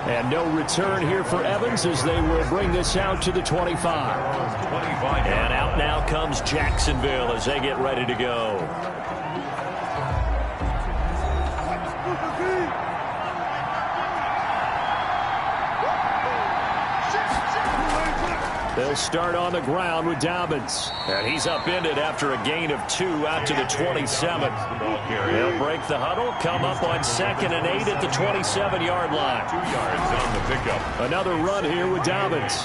And no return here for Evans as they will bring this out to the 25. And out now comes Jacksonville as they get ready to go. They'll start on the ground with Dobbins. And he's upended after a gain of 2 out to the 27. They'll break the huddle, come up on 2nd and 8 at the 27-yard line. 2 yards on the pickup. Another run here with Dobbins.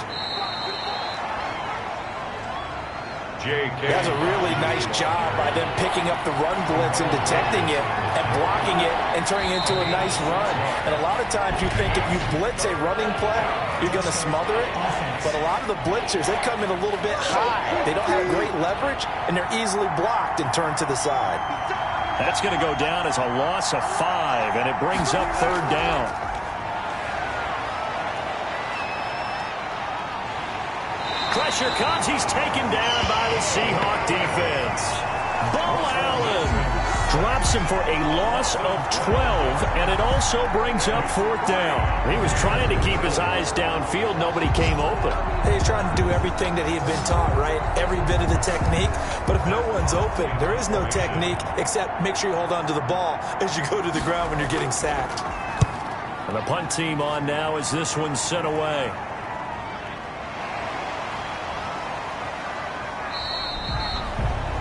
That's a really nice job by them picking up the run blitz and detecting it and blocking it and turning it into a nice run. And a lot of times you think if you blitz a running play, you're going to smother it. But a lot of the blitzers, they come in a little bit high. They don't have great leverage, and they're easily blocked and turned to the side. That's going to go down as a loss of 5, and it brings up 3rd down. Pressure comes. He's taken down by the Seahawk defense. Bo Allen drops him for a loss of 12, and it also brings up 4th down. He was trying to keep his eyes downfield. Nobody came open. He's trying to do everything that he had been taught, right? Every bit of the technique. But if no one's open, there is no technique except make sure you hold on to the ball as you go to the ground when you're getting sacked. And the punt team on now as this one's sent away.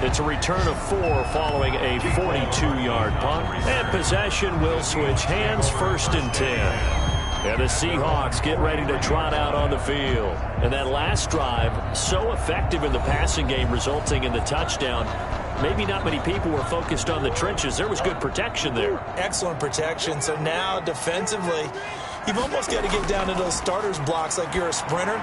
It's a return of 4 following a 42-yard punt. And possession will switch hands, 1st and 10. And the Seahawks get ready to trot out on the field. And that last drive, so effective in the passing game, resulting in the touchdown. Maybe not many people were focused on the trenches. There was good protection there. Excellent protection. So now defensively, you've almost got to get down to those starters blocks like you're a sprinter.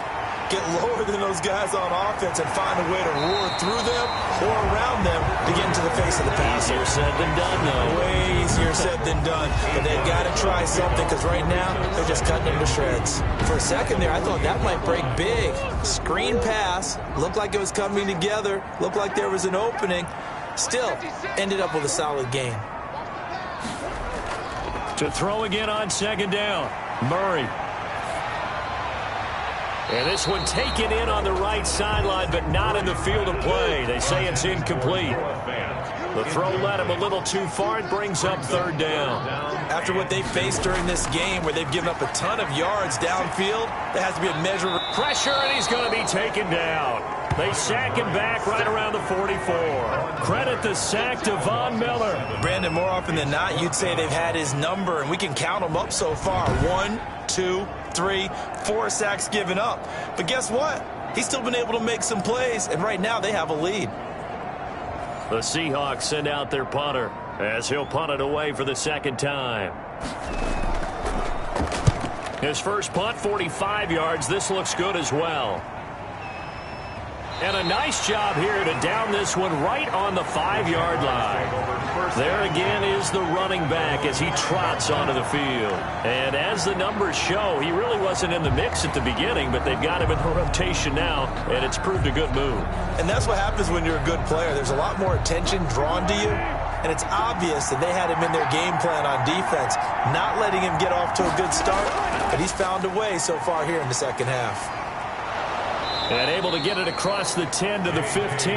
Get lower than those guys on offense and find a way to roar through them or around them to get into the face of the passer. Easier said than done, though. Way easier said than done. But they've got to try something because right now they're just cutting them to shreds. For a second there, I thought that might break big. Screen pass. Looked like it was coming together. Looked like there was an opening. Still ended up with a solid gain. To throw again on second down. Murray. And this one taken in on the right sideline, but not in the field of play. They say it's incomplete. The throw led him a little too far. It brings up third down. After what they faced during this game where they've given up a ton of yards downfield, there has to be a measure of pressure, and he's going to be taken down. They sack him back right around the 44. Credit the sack to Von Miller. Brandon, more often than not, you'd say they've had his number, and we can count them up so far. 1, 2, 3, 4 sacks given up. But guess what? He's still been able to make some plays, and right now they have a lead. The Seahawks send out their punter as he'll punt it away for the second time. His first punt, 45 yards. This looks good as well. And a nice job here to down this one right on the 5-yard line. There again is the running back as he trots onto the field. And as the numbers show, he really wasn't in the mix at the beginning, but they've got him in the rotation now, and it's proved a good move. And that's what happens when you're a good player. There's a lot more attention drawn to you, and it's obvious that they had him in their game plan on defense, not letting him get off to a good start, but he's found a way so far here in the second half. And able to get it across the 10 to the 15.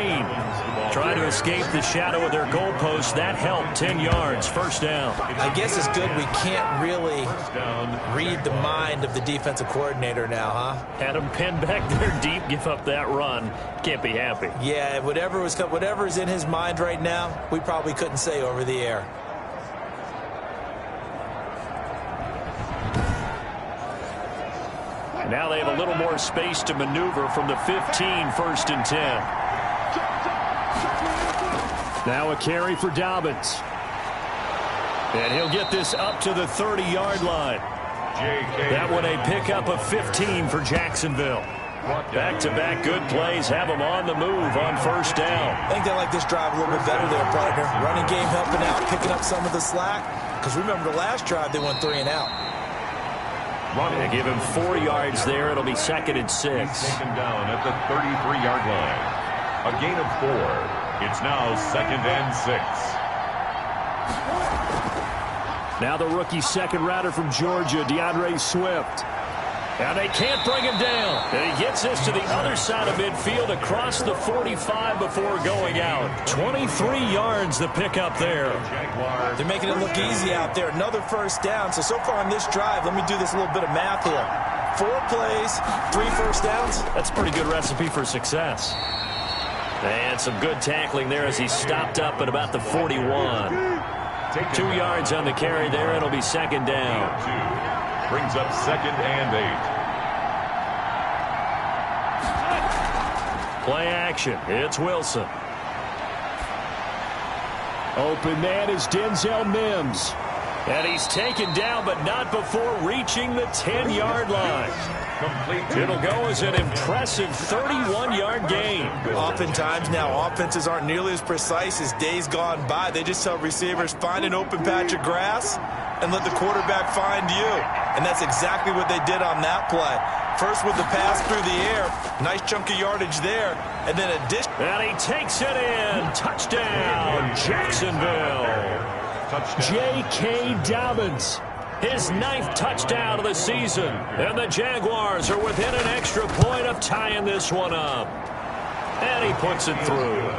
Trying to escape the shadow of their goalpost. That helped. 10 yards. First down. I guess it's good we can't really read the mind of the defensive coordinator now, huh? Had him pinned back there deep. Give up that run. Can't be happy. Yeah, whatever is in his mind right now, we probably couldn't say over the air. Now they have a little more space to maneuver from the 15, first and 10. Now a carry for Dobbins. And he'll get this up to the 30-yard line. That one a pickup of 15 for Jacksonville. Back-to-back good plays have them on the move on first down. I think they like this drive a little bit better there, partner. Running game helping out, picking up some of the slack. Because remember the last drive, they went 3 and out. They give him 4 yards there. It'll be second and 6. Taken down at the 33-yard line. A gain of 4. It's now second and 6. Now the rookie second rounder from Georgia, DeAndre Swift. And they can't bring him down. And he gets this to the other side of midfield across the 45 before going out. 23 yards the pickup there. They're making it look easy out there. Another first down. So far on this drive, let me do this little bit of math here. 4 plays, 3 first downs. That's a pretty good recipe for success. And some good tackling there as he stopped up at about the 41. 2 yards on the carry there. It'll be second down. Brings up second and 8. Play action. It's Wilson. Open man is Denzel Mims. And he's taken down, but not before reaching the 10-yard line. It'll go as an impressive 31-yard gain. Oftentimes now, offenses aren't nearly as precise as days gone by. They just tell receivers, find an open patch of grass and let the quarterback find you. And that's exactly what they did on that play. First with the pass through the air. Nice chunk of yardage there. And then a dish. And he takes it in. Touchdown, Jacksonville. J.K. Dobbins. His 9th touchdown of the season. And the Jaguars are within an extra point of tying this one up. And he puts it through.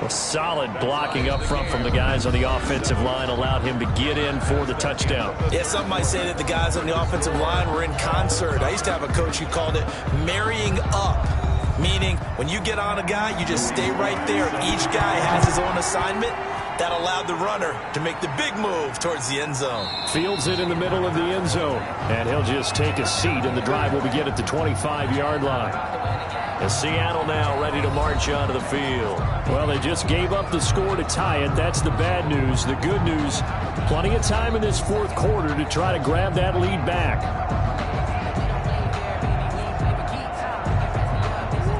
A solid blocking up front from the guys on the offensive line allowed him to get in for the touchdown. Yeah, some might say that the guys on the offensive line were in concert. I used to have a coach who called it marrying up, meaning when you get on a guy, you just stay right there. Each guy has his own assignment, That allowed the runner to make the big move towards the end zone. Fields it in the middle of the end zone. And he'll just take a seat, and the drive will begin at the 25-yard line. And Seattle now ready to march onto the field. Well, they just gave up the score to tie it. That's the bad news. The good news, plenty of time in this fourth quarter to try to grab that lead back.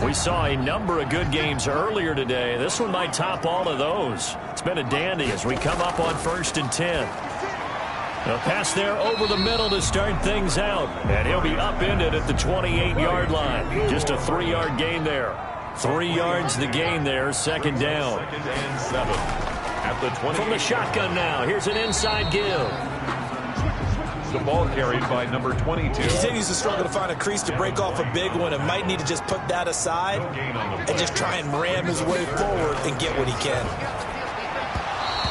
We saw a number of good games earlier today. This one might top all of those. It's been a dandy as we come up on 1st and 10. They'll pass there over the middle to start things out. And he'll be upended at the 28-yard line. Just a 3-yard gain there. 3 yards the gain there, second down. 2nd and 7. At the 20. From the shotgun now, here's an inside give. The ball carried by number 22. He continues to struggle to find a crease to break off a big one and might need to just put that aside and just try and ram his way forward and get what he can.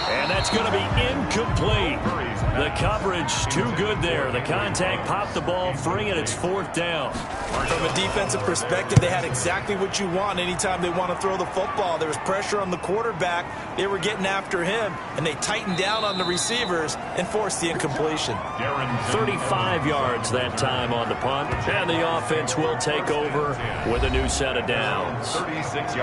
And that's going to be incomplete. The coverage too good there. The contact popped the ball free, and it's 4th down. From a defensive perspective, they had exactly what you want anytime they want to throw the football. There was pressure on the quarterback. They were getting after him, and they tightened down on the receivers and forced the incompletion. 35 yards that time on the punt, and the offense will take over with a new set of downs.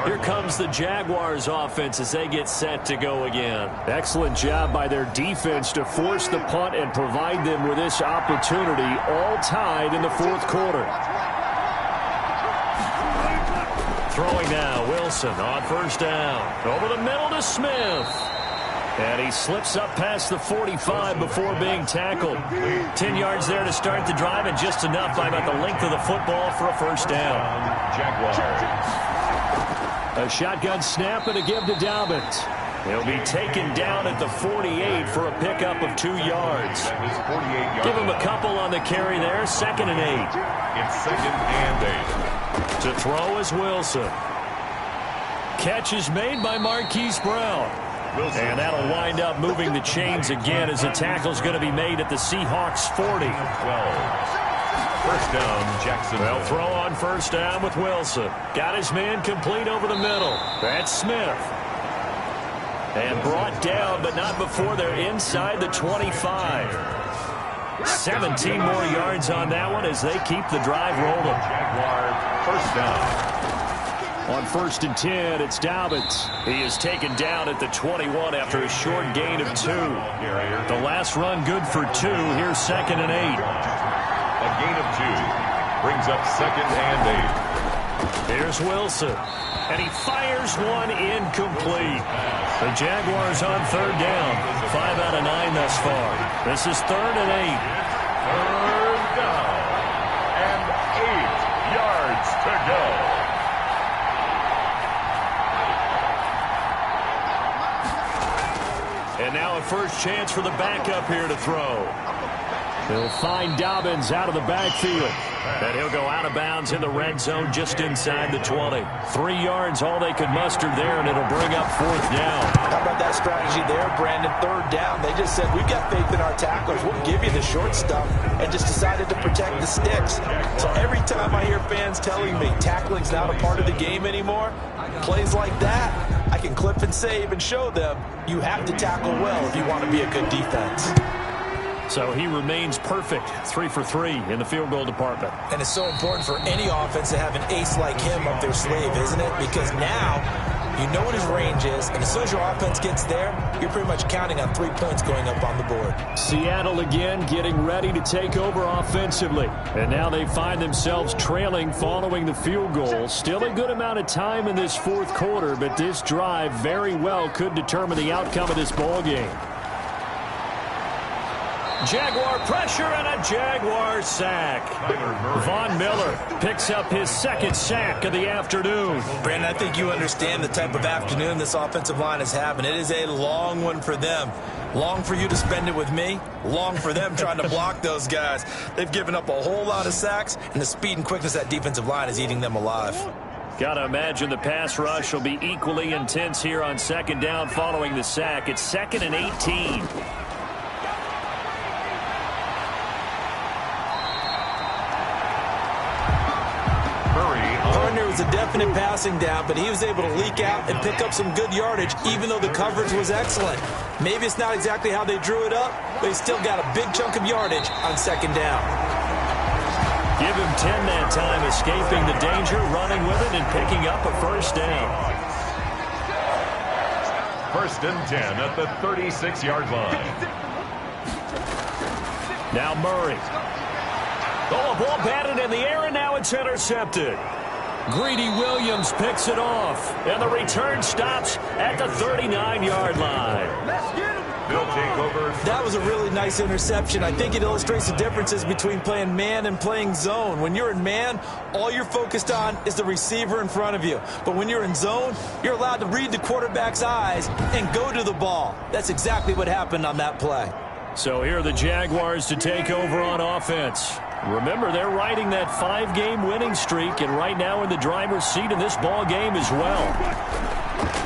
Here comes the Jaguars offense as they get set to go again. Excellent job by their defense to force the punt and provide them with this opportunity, all tied in the fourth quarter. Throwing now, Wilson on 1st down. Over the middle to Smith. And he slips up past the 45 before being tackled. 10 yards there to start the drive, and just enough by about the length of the football for a 1st down. Jaguars. A shotgun snap and a give to Dobbins. He'll be taken down at the 48 for a pickup of 2 yards. Give him a couple on the carry there. 2nd and 8. It's 2nd and 8. To throw is Wilson. Catch is made by Marquise Brown. And that'll wind up moving the chains again as the tackle's going to be made at the Seahawks 40. 12. 1st down, Jackson. They'll throw on 1st down with Wilson. Got his man complete over the middle. That's Smith. And brought down, but not before they're inside the 25. 17 more yards on that one as they keep the drive rolling. Jaguar 1st down. On 1st and 10, it's Dobbins. He is taken down at the 21 after a short gain of 2. The last run good for 2. Here's 2nd and 8. A gain of 2 brings up 2nd and 8. Here's Wilson. And he fires one incomplete. The Jaguars on 3rd down. 5 out of 9 thus far. This is 3rd and 8. 3rd down. And 8 yards to go. And now a first chance for the backup here to throw. He'll find Dobbins out of the backfield. And he'll go out of bounds in the red zone just inside the 20. 3 yards, all they could muster there, and it'll bring up 4th down. How about that strategy there, Brandon? 3rd down. They just said, we've got faith in our tacklers. We'll give you the short stuff, and just decided to protect the sticks. So every time I hear fans telling me tackling's not a part of the game anymore, plays like that, I can clip and save and show them you have to tackle well if you want to be a good defense. So he remains perfect, 3 for 3 in the field goal department. And it's so important for any offense to have an ace like him up their sleeve, isn't it? Because now you know what his range is, and as soon as your offense gets there, you're pretty much counting on 3 points going up on the board. Seattle again getting ready to take over offensively. And now they find themselves trailing following the field goal. Still a good amount of time in this fourth quarter, but this drive very well could determine the outcome of this ball game. Jaguar pressure and a Jaguar sack. Von Miller picks up his 2nd sack of the afternoon. Brandon, I think you understand the type of afternoon this offensive line is having. It is a long one for them. Long for you to spend it with me. Long for them trying to block those guys. They've given up a whole lot of sacks, and the speed and quickness of that defensive line is eating them alive. Got to imagine the pass rush will be equally intense here on 2nd down following the sack. It's 2nd and 18. was a definite passing down, but he was able to leak out and pick up some good yardage, even though the coverage was excellent. Maybe it's not exactly how they drew it up, but he still got a big chunk of yardage on second down. Give him 10 that time, escaping the danger, running with it, and picking up a first down. 1st and 10 at the 36-yard line. Now Murray. Oh, a ball batted in the air, and now it's intercepted. Greedy Williams picks it off, and the return stops at the 39-yard line. They'll take over. That was a really nice interception. I think it illustrates the differences between playing man and playing zone. When you're in man, all you're focused on is the receiver in front of you. But when you're in zone, you're allowed to read the quarterback's eyes and go to the ball. That's exactly what happened on that play. So here are the Jaguars to take over on offense. Remember, they're riding that 5-game winning streak, and right now in the driver's seat in this ball game as well.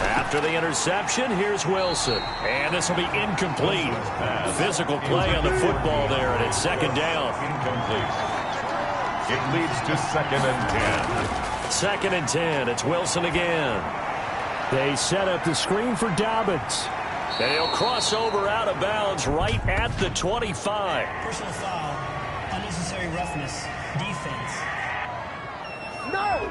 After the interception, here's Wilson. And this will be incomplete. Physical play on the football there, and it's second down. Incomplete. It leads to 2nd and 10. 2nd and 10. It's Wilson again. They set up the screen for Dobbins. And he'll cross over out of bounds right at the 25. Personal foul. Unnecessary roughness. Defense. No!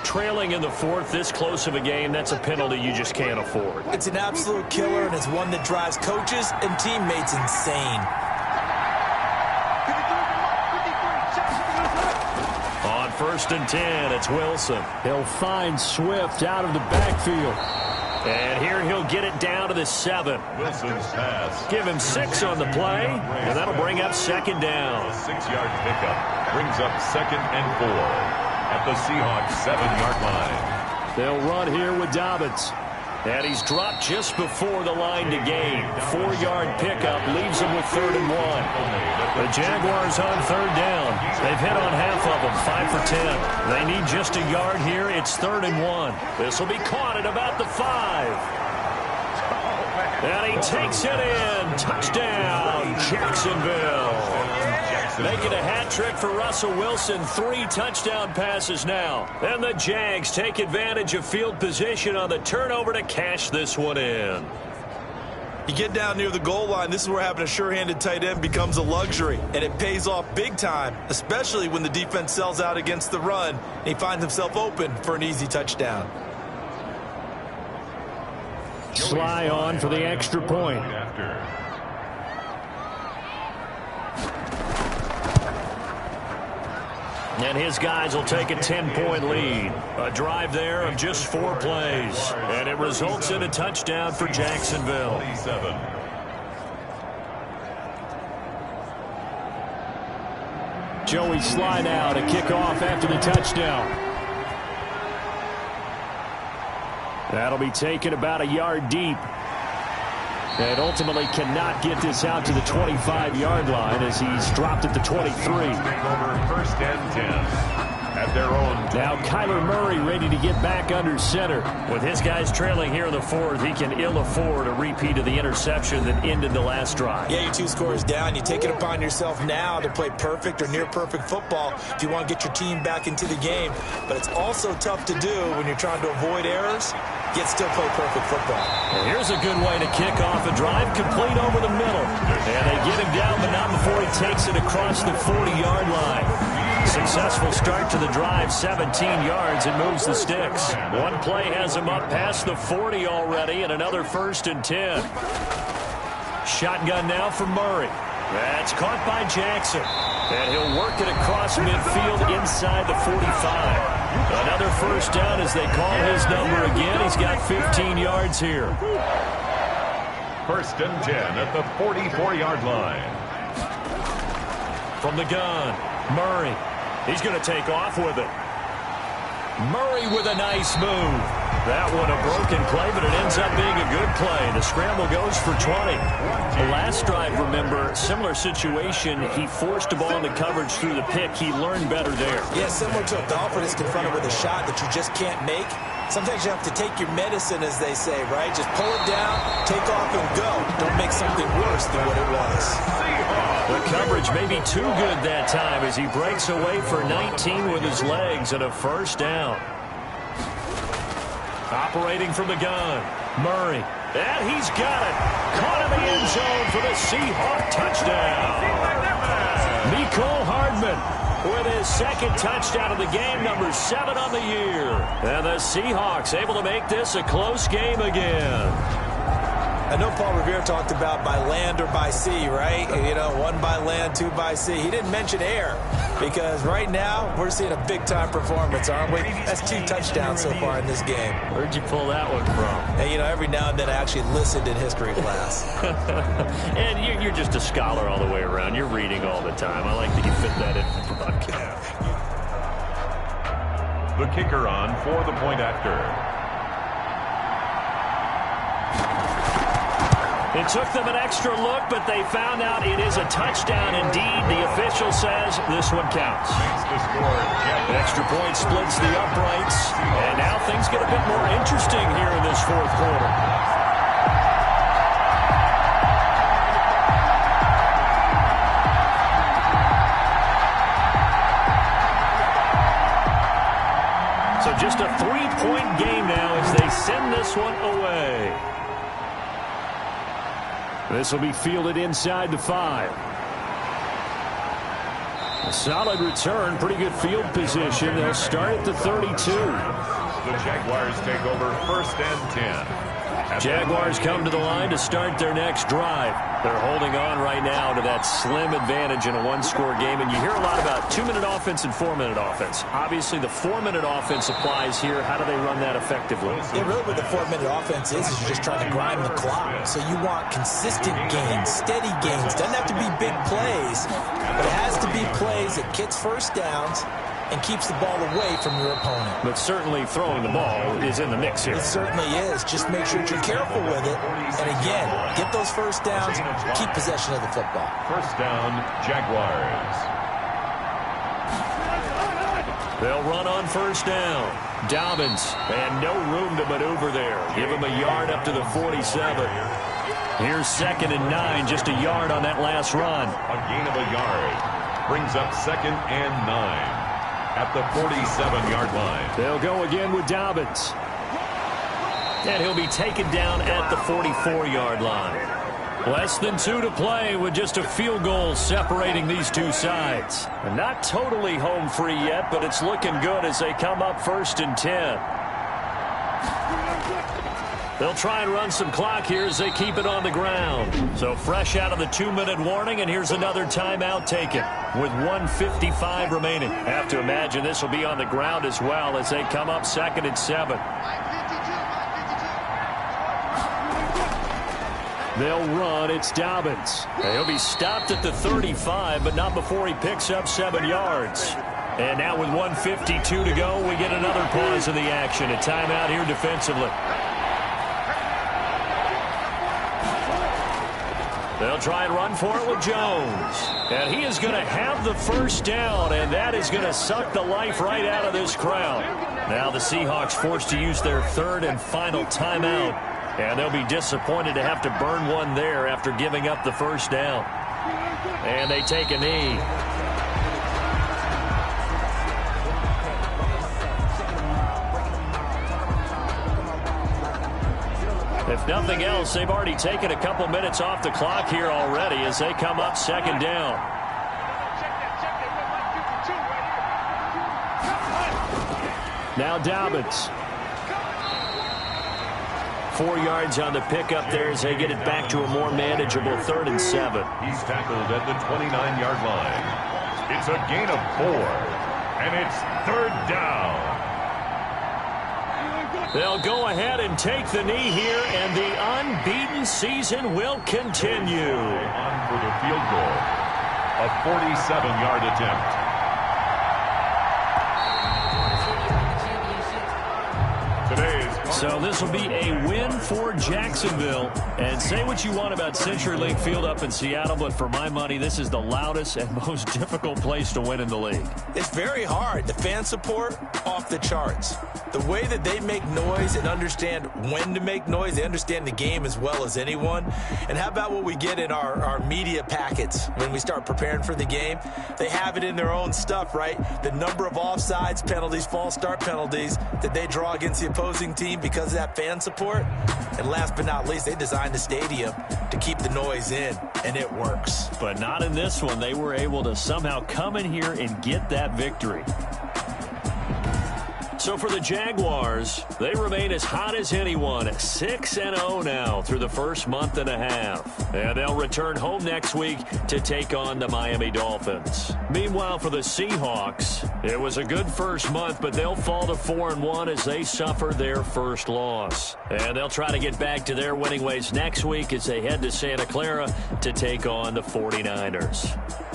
Trailing in the 4th, this close of a game, that's a penalty you just can't afford. It's an absolute killer, and it's one that drives coaches and teammates insane. On 1st and 10, it's Wilson. He'll find Swift out of the backfield. And here he'll get it down to the 7. Wilson's pass. Give him 6 on the play, and that'll bring up second down. A 6-yard pickup brings up 2nd and 4 at the Seahawks 7-yard line. They'll run here with Dobbins. And he's dropped just before the line to gain. 4-yard pickup leaves him with 3rd and 1. The Jaguars on 3rd down. They've hit on half of them, 5 for 10. They need just a yard here. It's 3rd and 1. This will be caught at about the 5. And he takes it in. Touchdown, Jacksonville. Making a hat trick for Russell Wilson. 3 touchdown passes now. And the Jags take advantage of field position on the turnover to cash this one in. You get down near the goal line, this is where having a sure-handed tight end becomes a luxury, and it pays off big time, especially when the defense sells out against the run, and he finds himself open for an easy touchdown. Sly on for the extra point. And his guys will take a 10-point lead. A drive there of just 4 plays. And it results in a touchdown for Jacksonville. 27. Joey Sly now to kick off after the touchdown. That'll be taken about a yard deep. And ultimately cannot get this out to the 25-yard line as he's dropped at the 23. Take over 1st and 10 at their own. Now Kyler Murray ready to get back under center. With his guys trailing here in the 4th, he can ill afford a repeat of the interception that ended the last drive. Yeah, you're 2 scores down. You take it upon yourself now to play perfect or near perfect football if you want to get your team back into the game. But it's also tough to do when you're trying to avoid errors, yet still play perfect football. And here's a good way to kick off a drive, complete over the middle. And they get him down, but not before he takes it across the 40-yard line. Successful start to the drive, 17 yards, and moves the sticks. One play has him up past the 40 already, and another 1st and 10. Shotgun now for Murray. That's caught by Jackson. And he'll work it across midfield inside the 45. Another first down as they call his number again. He's got 15 yards here. 1st and 10 at the 44-yard line. From the gun, Murray. He's going to take off with it. Murray with a nice move. That one a broken play, but it ends up being a good play. The scramble goes for 20. The last drive, remember, similar situation. He forced the ball into coverage through the pick. He learned better there. Yeah, similar to a golfer that's confronted with a shot that you just can't make. Sometimes you have to take your medicine, as they say, right? Just pull it down, take off, and go. Don't make something worse than what it was. The coverage may be too good that time as he breaks away for 19 with his legs and a first down. Operating from the gun, Murray. And he's got it. Caught in the end zone for the Seahawks touchdown. Mecole Hardman with his second touchdown of the game, number 7 on the year. And the Seahawks able to make this a close game again. I know Paul Revere talked about by land or by sea, right? You know, 1 by land, 2 by sea. He didn't mention air because right now we're seeing a big-time performance, aren't we? That's 2 touchdowns so far in this game. Where'd you pull that one from? And, you know, every now and then I actually listened in history class. And you're just a scholar all the way around. You're reading all the time. I like that you fit that in for the broadcast. The kicker on for the point after. It took them an extra look, but they found out it is a touchdown indeed. The official says this one counts. Extra point splits the uprights, and now things get a bit more interesting here in this fourth quarter. So just a 3-point game now as they send this one away. This will be fielded inside the 5. A solid return, pretty good field position. They'll start at the 32. The Jaguars take over 1st and 10. Jaguars come to the line to start their next drive. They're holding on right now to that slim advantage in a 1-score game. And you hear a lot about 2-minute offense and 4-minute offense. Obviously, the 4-minute offense applies here. How do they run that effectively? Yeah, really what the 4-minute offense is you're just trying to grind the clock. So you want consistent gains, steady gains. Doesn't have to be big plays, but it has to be plays that gets first downs and keeps the ball away from your opponent. But certainly throwing the ball is in the mix here. It certainly is. Just make sure that you're careful with it. And again, get those first downs, keep possession of the football. First down, Jaguars. They'll run on first down. Dobbins, and no room to maneuver there. Give him a yard up to the 47. Here's 2nd and 9, just a yard on that last run. A gain of a yard. Brings up 2nd and 9. At the 47-yard line. They'll go again with Dobbins. And he'll be taken down at the 44-yard line. Less than 2 to play with just a field goal separating these two sides. And not totally home free yet, but it's looking good as they come up 1st and 10. They'll try and run some clock here as they keep it on the ground. So fresh out of the 2-minute warning, and here's another timeout taken with 1:55 remaining. Have to imagine this will be on the ground as well as they come up 2nd and 7. They'll run. It's Dobbins. He'll be stopped at the 35, but not before he picks up 7 yards. And now with 1:52 to go, we get another pause in the action. A timeout here defensively. They'll try and run for it with Jones. And he is going to have the first down, and that is going to suck the life right out of this crowd. Now the Seahawks forced to use their 3rd and final timeout, and they'll be disappointed to have to burn one there after giving up the first down. And they take a knee. If nothing else, they've already taken a couple minutes off the clock here already as they come up 2nd down. Now Dobbins. 4 yards on the pickup there as they get it back to a more manageable 3rd and 7. He's tackled at the 29-yard line. It's a gain of 4, and it's 3rd down. They'll go ahead and take the knee here, and the unbeaten season will continue. On for the field goal. A 47-yard attempt. Today's So this will be a win for Jacksonville. And say what you want about CenturyLink Field up in Seattle, but for my money, this is the loudest and most difficult place to win in the league. It's very hard. The fan support, off the charts. The way that they make noise and understand when to make noise, they understand the game as well as anyone. And how about what we get in our media packets when we start preparing for the game? They have it in their own stuff, right? The number of offsides penalties, false start penalties that they draw against the opposing team because of that fan support. And last but not least, they designed the stadium to keep the noise in, and it works. But not in this one. They were able to somehow come in here and get that victory. So for the Jaguars, they remain as hot as anyone, 6-0 now through the first month and a half. And they'll return home next week to take on the Miami Dolphins. Meanwhile, for the Seahawks, it was a good first month, but they'll fall to 4-1 as they suffer their first loss. And they'll try to get back to their winning ways next week as they head to Santa Clara to take on the 49ers.